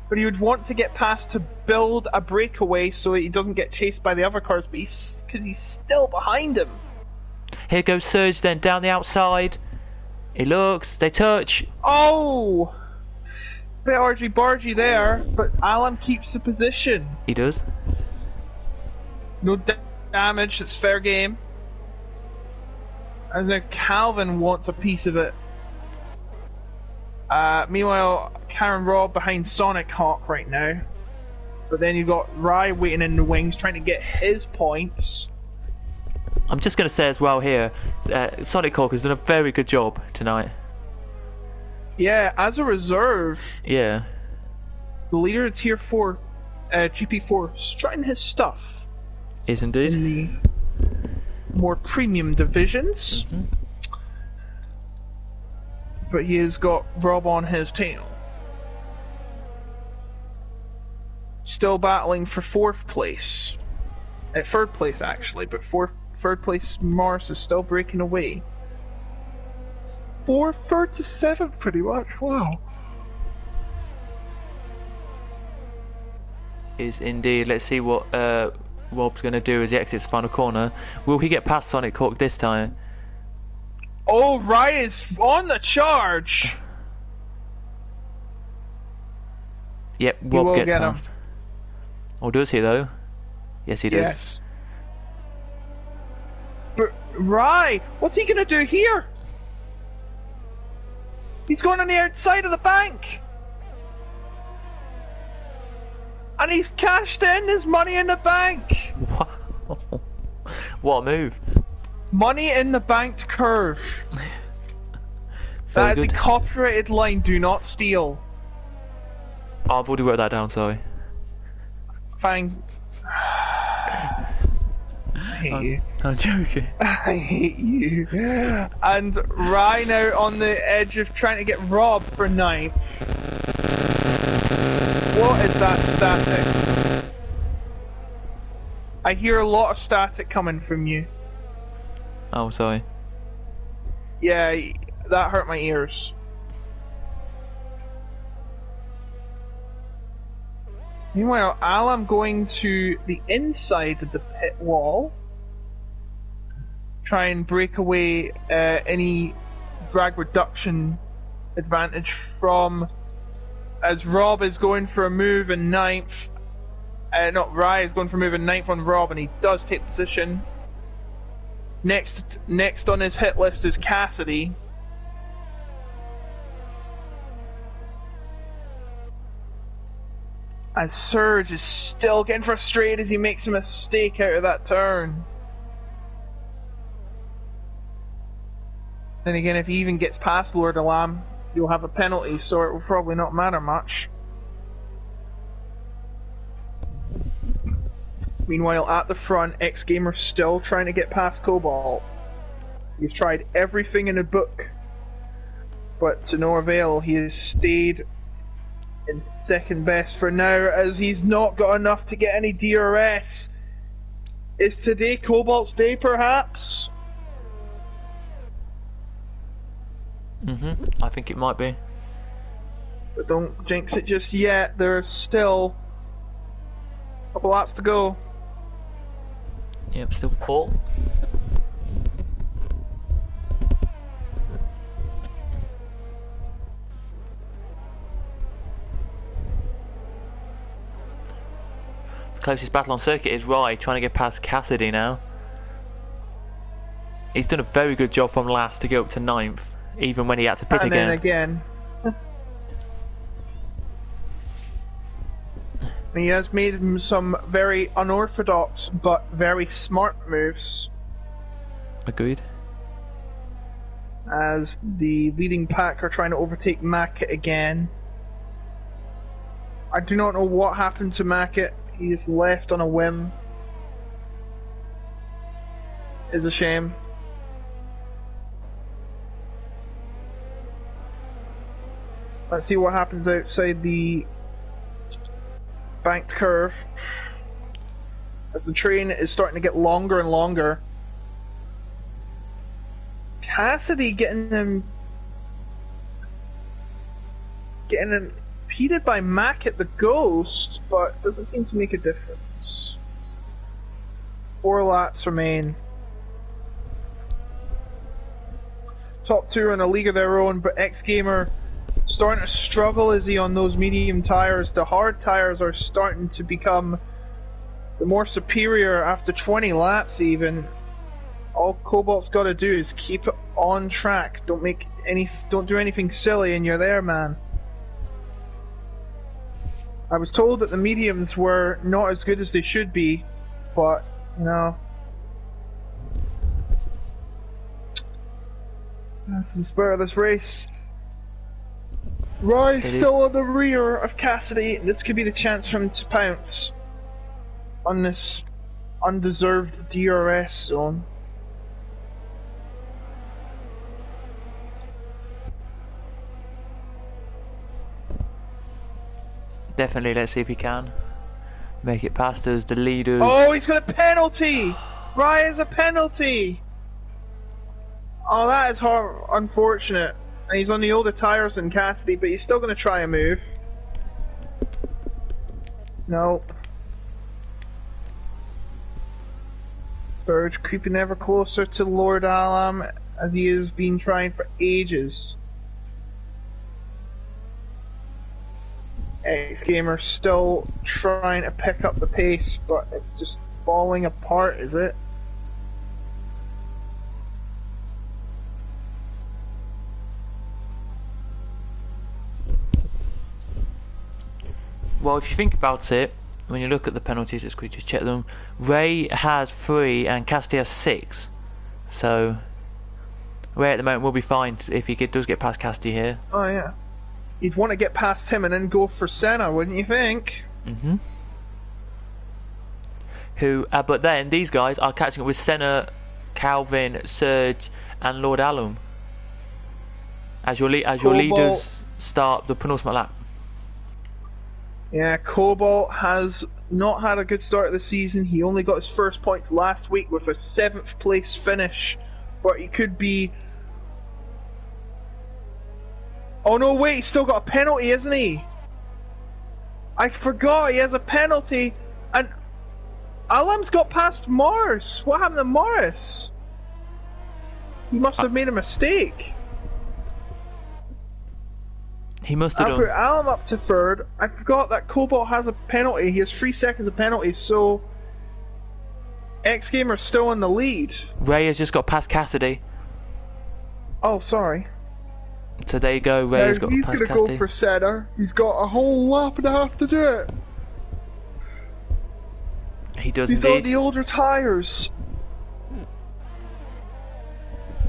B: but he would want to get past to build a breakaway so he doesn't get chased by the other cars, but because he's still behind him.
A: Here goes Serge then down the outside. He looks, they touch.
B: Oh! Bit argy-bargy there, but Alan keeps the position.
A: He does.
B: No damage, it's fair game. And now Calvin wants a piece of it. Meanwhile, Karen Robb behind Sonic Hawk right now. But then you've got Rye waiting in the wings trying to get his points.
A: I'm just going to say as well here, Sonic Hawk has done a very good job tonight.
B: Yeah, as a reserve,
A: Yeah.
B: the leader of Tier 4, GP4, strutting his stuff
A: Is indeed.
B: in the more premium divisions.
A: Mhm.
B: But he has got Rob on his tail. Still battling for 4th place. At 3rd place, actually, but 3rd place Morris is still breaking away. 3rd to 7th, pretty much. Wow.
A: Is indeed. Let's see what Rob's going to do as he exits the final corner. Will he get past Sonic Hawk this time?
B: Oh, Rye is on the charge!
A: Yep, Rob
B: will
A: gets
B: get him.
A: past. Or does he though? Yes, he does.
B: Yes. But Rye, what's he gonna do here? He's going on the outside of the bank! And he's cashed in his money in the bank!
A: Wow. What a move.
B: Money in the banked curve. That is a copyrighted line, do not steal.
A: Oh, I've already wrote that down, sorry.
B: Fine. I hate you.
A: I'm joking.
B: I hate you. And Ryan out on the edge of trying to get Rob for 9th. What is that static? I hear a lot of static coming from you.
A: Oh, sorry.
B: Yeah, that hurt my ears. Meanwhile, I'm going to the inside of the pit wall. Try and break away any drag reduction advantage from... As Rob is going for a move in 9th. Rye is going for a move in 9th on Rob, and he does take position. Next on his hit list is Cassidy. And Surge is still getting frustrated as he makes a mistake out of that turn. Then again, if he even gets past Lord Alam, you'll have a penalty, so it will probably not matter much. Meanwhile, at the front, X-Gamer's still trying to get past Cobalt. He's tried everything in the book, but to no avail. He has stayed in 2nd best for now, as he's not got enough to get any DRS. Is today Cobalt's day, perhaps?
A: I think it might be.
B: But don't jinx it just yet. There's still a couple laps to go.
A: Yep, still 4. The closest battle on circuit is Rye, trying to get past Cassidy now. He's done a very good job from last to go up to 9th, even when he had to pit
B: and
A: again.
B: Then again. He has made some very unorthodox but very smart moves.
A: Agreed.
B: As the leading pack are trying to overtake Mackett again. I do not know what happened to Mackett. He is left on a whim. It's a shame. Let's see what happens outside the banked curve. As the train is starting to get longer and longer. Cassidy getting impeded by Mackett the Ghost, but doesn't seem to make a difference. 4 laps remain. Top 2 are in a league of their own, but X-Gamer starting to struggle, is he, on those medium tires. The hard tires are starting to become the more superior after 20 laps even. All Cobalt's got to do is keep it on track. Don't do anything silly and you're there, man. I was told that the mediums were not as good as they should be, but, you know, that's the spirit of this race. Right, still on the rear of Cassidy. This could be the chance for him to pounce on this undeserved DRS zone.
A: Definitely, let's see if he can make it past us, the leaders.
B: Oh, he's got a penalty! Right, is a penalty! Oh, that is unfortunate. And he's on the older tyres than Cassidy, but he's still going to try a move. Nope. Surge creeping ever closer to Lord Alam, as he has been trying for ages. X-Gamer still trying to pick up the pace, but it's just falling apart, is it?
A: Well, if you think about it, when you look at the penalties, let's quickly just check them. Ray has 3 and Cassidy has 6. So Ray at the moment will be fine if he does get past Cassidy here.
B: Oh yeah. You'd want to get past him and then go for Senna, wouldn't you think?
A: Mm-hmm. But then these guys are catching up with Senna, Calvin, Serge, and Lord Alum as your leaders start the penultimate lap.
B: Yeah, Cobalt has not had a good start of the season. He only got his first points last week with a 7th place finish, but he could be... Oh no, wait, he's still got a penalty, isn't he? I forgot he has a penalty, and Alam's got past Morris. What happened to Morris? He must have made a mistake.
A: He must have
B: I put Alam up to 3rd. I forgot that Cobalt has a penalty. He has 3 seconds of penalty, so X-Gamer's still in the lead.
A: Ray has just got past Cassidy.
B: Oh, sorry.
A: So there you go, Ray has got past Cassidy.
B: He's going to go for Senna. He's got a whole lap and a half to do it.
A: He does
B: He's
A: indeed.
B: on the older tyres.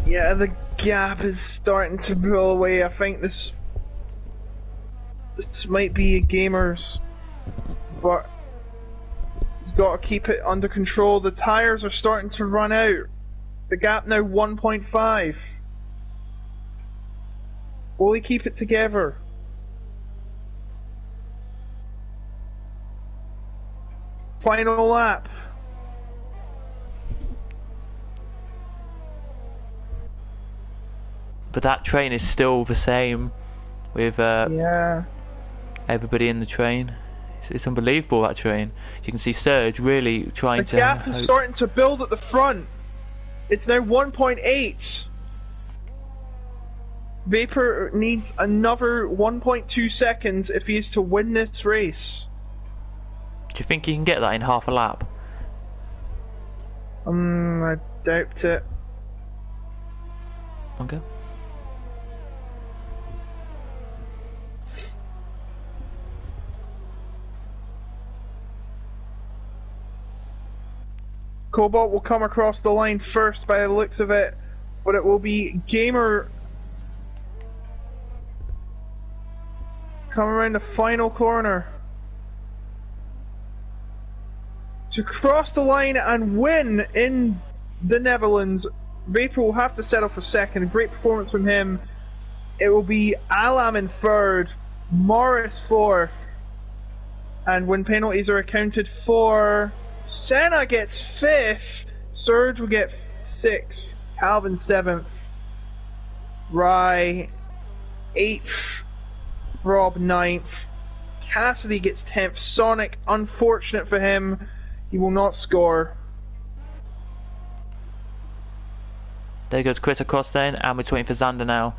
B: Yeah, the gap is starting to pull away. I think this might be a Gamer's, but he's got to keep it under control. The tyres are starting to run out. The gap now 1.5. Will he keep it together? Final lap.
A: But that train is still the same with
B: yeah.
A: everybody in the train. It's unbelievable, that train. You can see Serge really trying to...
B: The gap is starting to build at the front. It's now 1.8. Vapor needs another 1.2 seconds if he is to win this race.
A: Do you think he can get that in half a lap?
B: I doubt it.
A: Okay.
B: Cobalt will come across the line first by the looks of it, but it will be Gamer coming around the final corner to cross the line and win in the Netherlands. Vapor will have to settle for second. Great performance from him. It will be Alam in 3rd, Morris 4th, and when penalties are accounted for, Senna gets 5th, Serge will get 6th, Calvin 7th, Rye 8th, Rob 9th, Cassidy gets 10th, Sonic, unfortunate for him, he will not score.
A: There goes Chris across then, and we're waiting for Xander now,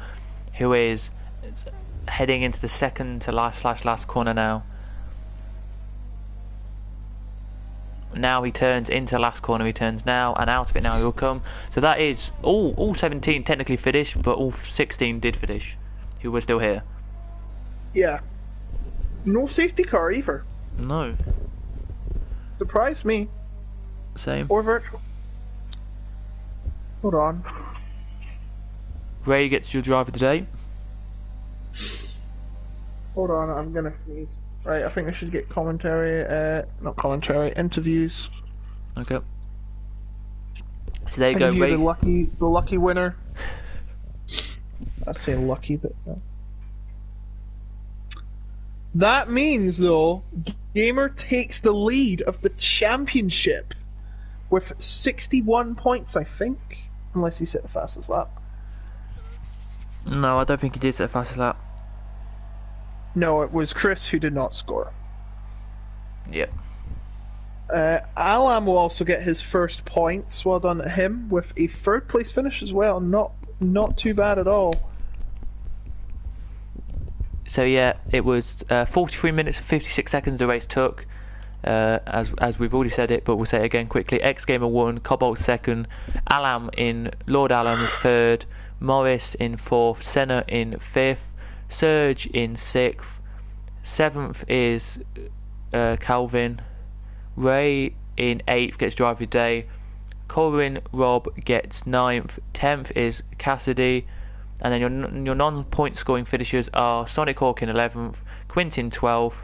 A: who is heading into the second to last corner now. Now he turns into last corner, he turns now, and out of it now he will come. So that is all 17 technically finished, but all 16 did finish, who were still here.
B: Yeah. No safety car either.
A: No.
B: Surprised me.
A: Same.
B: Or virtual. Hold on.
A: Ray gets your driver today.
B: Hold on, I'm gonna sneeze. Right, I think I should get commentary, not commentary, interviews.
A: Okay. So there you go,
B: Interview
A: Ray.
B: the lucky winner. I say lucky, but no. That means, though, Gamer takes the lead of the championship with 61 points, I think. Unless he set the fastest lap.
A: No, I don't think he did set the fastest lap.
B: No, it was Chris who did not score.
A: Yep.
B: Alam will also get his first points. Well done to him with a third place finish as well. Not too bad at all.
A: So yeah, it was 43 minutes and 56 seconds the race took. As we've already said it, but we'll say it again quickly. X Gamer won, Cobalt second, Lord Alam third, Morris in fourth, Senna in fifth, Surge in sixth, seventh is Calvin, Ray in eighth gets driver of the day, Corin Rob gets ninth, 10th is Cassidy, and then your non-point scoring finishers are Sonic Hawk in 11th, Quintin 12th,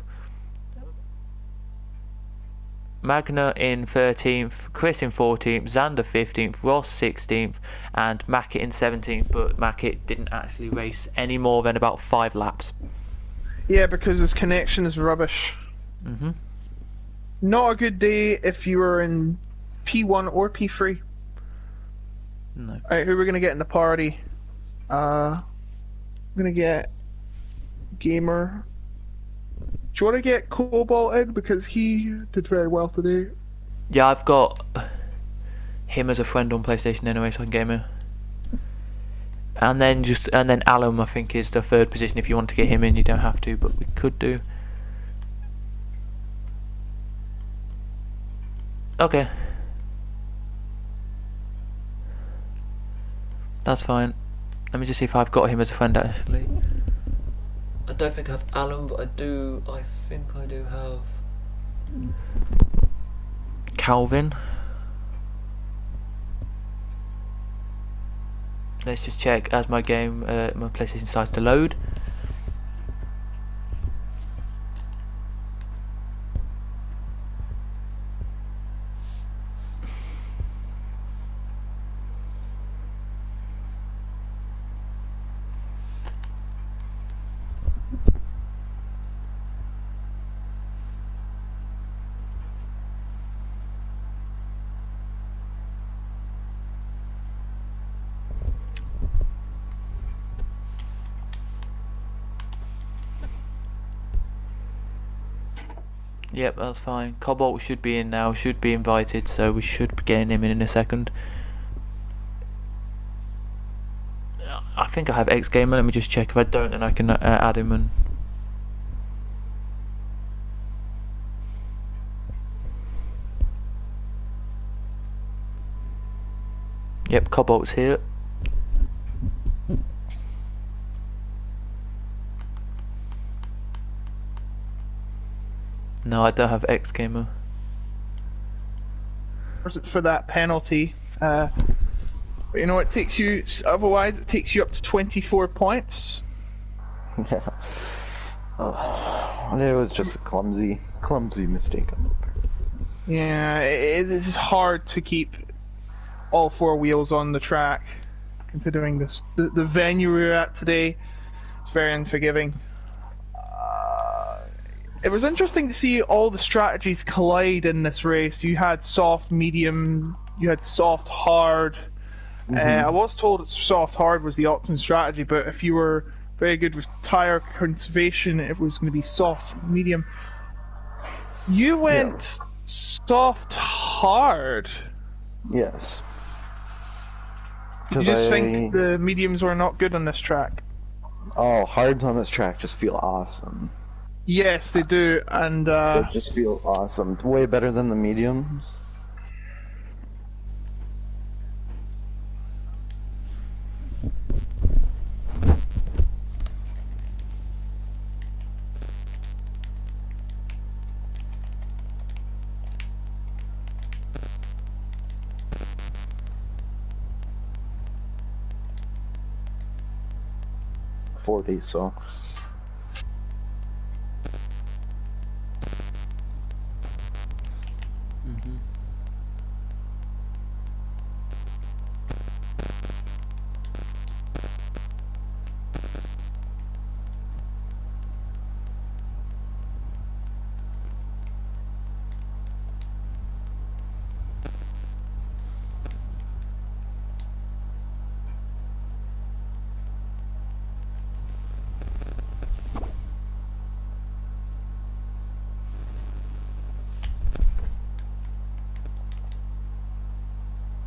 A: Magna in 13th, Chris in 14th, Xander 15th, Ross 16th, and Mackett in 17th, but Mackett didn't actually race any more than about 5 laps.
B: Yeah, because his connection is rubbish.
A: Mm-hmm.
B: Not a good day if you were in P1 or P3.
A: No.
B: Alright, who are we going to get in the party? I'm going to get Gamer. Do you want to get Cobalt in? Because he did very well today.
A: Yeah, I've got him as a friend on PlayStation anyway, so I can get him in. And then Alum, I think, is the third position. If you want to get him in, you don't have to, but we could do. Okay. That's fine. Let me just see if I've got him as a friend, actually. I don't think I have Alan, but I think I do have Calvin. Let's just check as my game, my PlayStation starts to load. Yep, that's fine. Cobalt should be in now, should be invited, so we should be getting him in a second. I think I have X Gamer, let me just check. If I don't, then I can add him and... Yep, Cobalt's here. No, I don't have X Gamer.
B: For that penalty. But you know, it takes you, otherwise it takes you up to 24 points.
C: Yeah. It was just a clumsy mistake on my part.
B: Yeah, it is hard to keep all 4 wheels on the track, considering this, the venue we're at today. It's very unforgiving. It was interesting to see all the strategies collide in this race. You had soft, medium, you had soft, hard. I was told that soft, hard was the optimum strategy, but if you were very good with tyre conservation, it was going to be soft, medium. You went soft, hard.
C: Yes.
B: You just think the mediums were not good on this track?
C: Oh, hards on this track just feel awesome.
B: Yes, they do, and
C: They just feel awesome. Way better than the mediums. So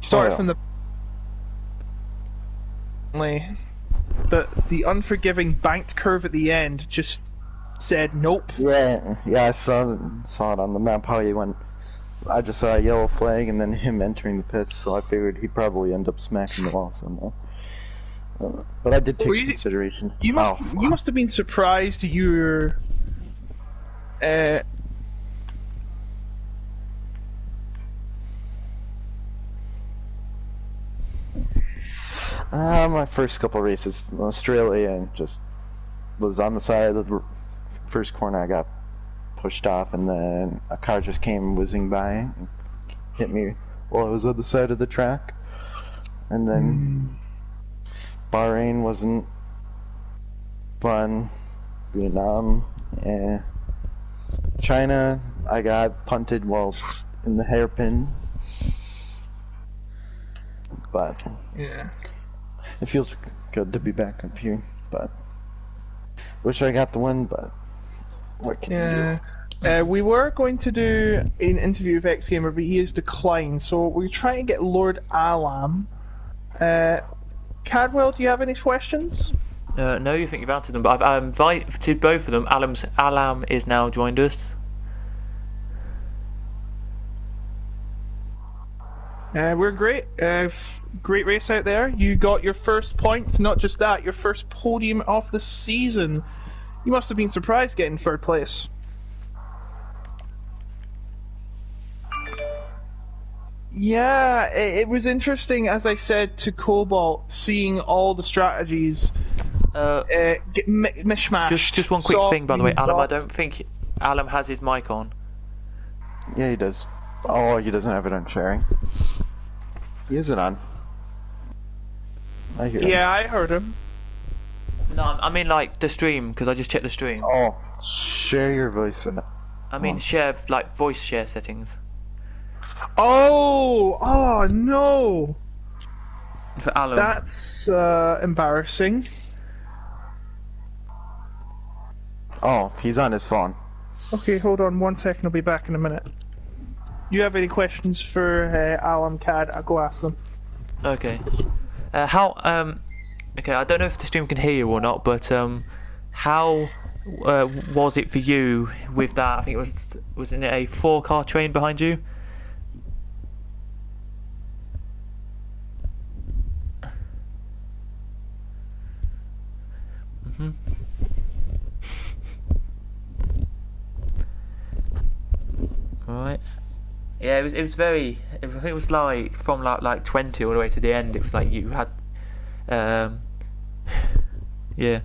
B: Started
C: yeah.
B: from the unforgiving banked curve at the end just said nope.
C: Yeah, I saw it on the map how he went. I just saw a yellow flag and then him entering the pits, so I figured he'd probably end up smacking the wall somewhere. But I did take consideration.
B: You must have been surprised you were.
C: My first couple races in Australia, just was on the side of the first corner. I got pushed off, and then a car just came whizzing by and hit me while I was on the side of the track. And then Bahrain wasn't fun. Vietnam, China, I got punted while in the hairpin. But
B: Yeah.
C: it feels good to be back up here. But wish I got the win, but what can you do?
B: We were going to do an interview with X Gamer, but he has declined. So we're trying to get Lord Alam. Cadwell, do you have any questions?
A: No, you think you've answered them, but I've invited both of them. Alam is now joined us.
B: We're great. Great race out there. You got your first points, not just that, your first podium of the season. You must have been surprised getting third place. Yeah, it was interesting, as I said to Cobalt, seeing all the strategies get mishmashed.
A: Just one quick thing, by the way, Alam. I don't think Alam has his mic on.
C: Yeah, he does. Oh, he doesn't have it on sharing. He is it on. I hear him.
B: Yeah, I heard him.
A: No, I mean like the stream, because I just checked the stream.
C: Oh, share your voice.
A: I mean share, like voice share settings.
B: Oh no!
A: For Alan.
B: That's embarrassing.
C: Oh, he's on his phone.
B: Okay, hold on 1 second, I'll be back in a minute. You have any questions for Alan, Cad? I'll go ask them.
A: Okay. Okay, I don't know if the stream can hear you or not, but how was it for you with that? I think it was in a 4-car train behind you? Right. Yeah, it was very. I think it was like from like 20 all the way to the end. It was like you had, yeah.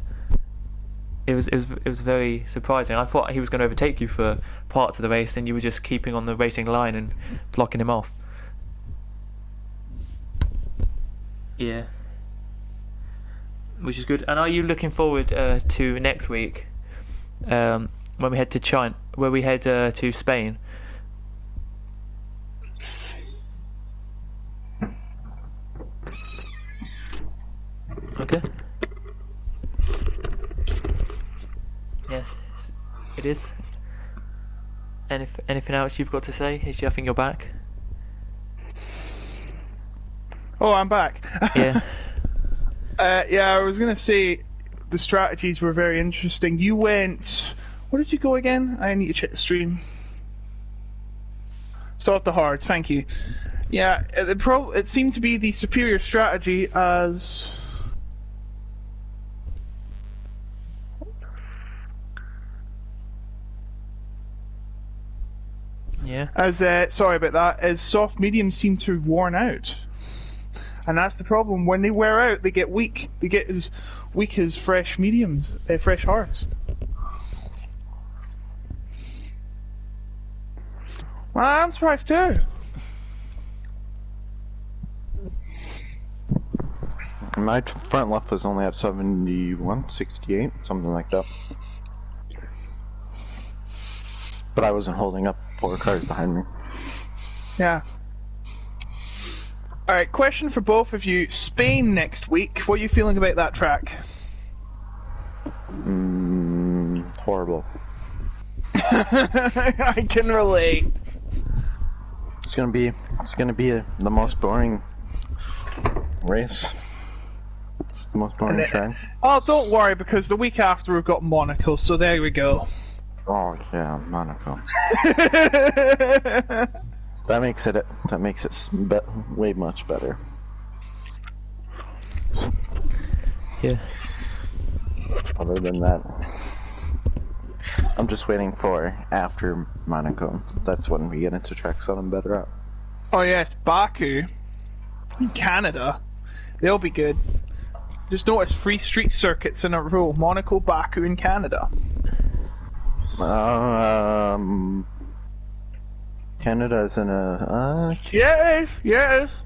A: It was very surprising. I thought he was going to overtake you for parts of the race, and you were just keeping on the racing line and blocking him off. Yeah. Which is good. And are you looking forward to next week, when we head to China, where we head to Spain? Okay. Yeah, it is. Anything else you've got to say? I think you're back.
B: Oh, I'm back.
A: Yeah.
B: Yeah, I was gonna say the strategies were very interesting. You went. Where did you go again? I need to check the stream. Start the hards. Thank you. Yeah, it seemed to be the superior strategy as.
A: Yeah.
B: As sorry about that. As soft mediums seem to have worn out, and that's the problem. When they wear out, they get weak. They get as weak as fresh mediums, fresh hards. Well, I'm surprised too.
C: My front left was only at 71, 68, something like that. But I wasn't holding up 4 cars behind me.
B: Yeah. Alright, question for both of you. Spain next week. What are you feeling about that track?
C: Horrible.
B: I can relate.
C: It's gonna be the most boring race. It's the most boring track.
B: Oh, don't worry, because the week after we've got Monaco, so there we go.
C: Oh yeah, Monaco. That makes it way much better.
A: Yeah.
C: Other than that, I'm just waiting for after Monaco. That's when we get into tracks that I'm better at.
B: Oh yes, Baku, in Canada, they'll be good. Just notice 3 street circuits in a row: Monaco, Baku, and Canada.
C: Canada is in a
B: Yes.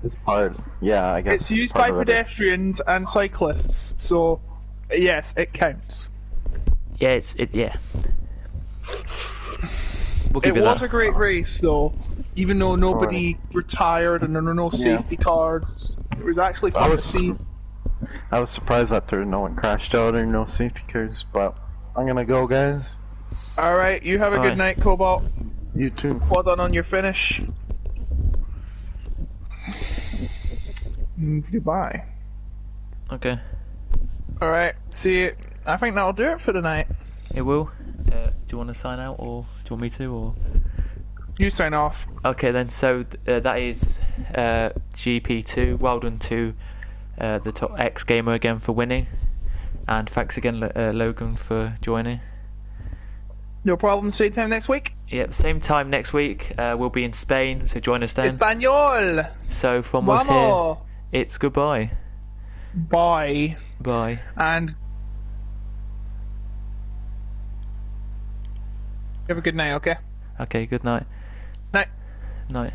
C: it's part. Yeah, I guess
B: It's used by pedestrians and cyclists, so yes, it counts.
A: Yeah, yeah. We'll give
B: It
A: you
B: was
A: that.
B: a great race, though. Even though nobody retired and there were no safety cards, it was actually fun to see.
C: I was surprised that no one crashed out or no safety cars, but I'm gonna go, guys.
B: Alright, you have a good night, Cobalt.
C: You too.
B: Well done on your finish. And goodbye.
A: Okay.
B: Alright, see you. I think that'll do it for tonight.
A: It will. Do you want to sign out, or do you want me to, or?
B: You sign off.
A: Okay then. So that is GP2. Well done to the top X gamer again for winning, and thanks again, Logan, for joining.
B: No problem. Same time next week.
A: Yep, same time next week. We'll be in Spain, so join us then.
B: Espanol.
A: So from us here, it's goodbye.
B: Bye.
A: Bye.
B: And have a good night, okay?
A: Okay, good night.
B: Night.
A: Night.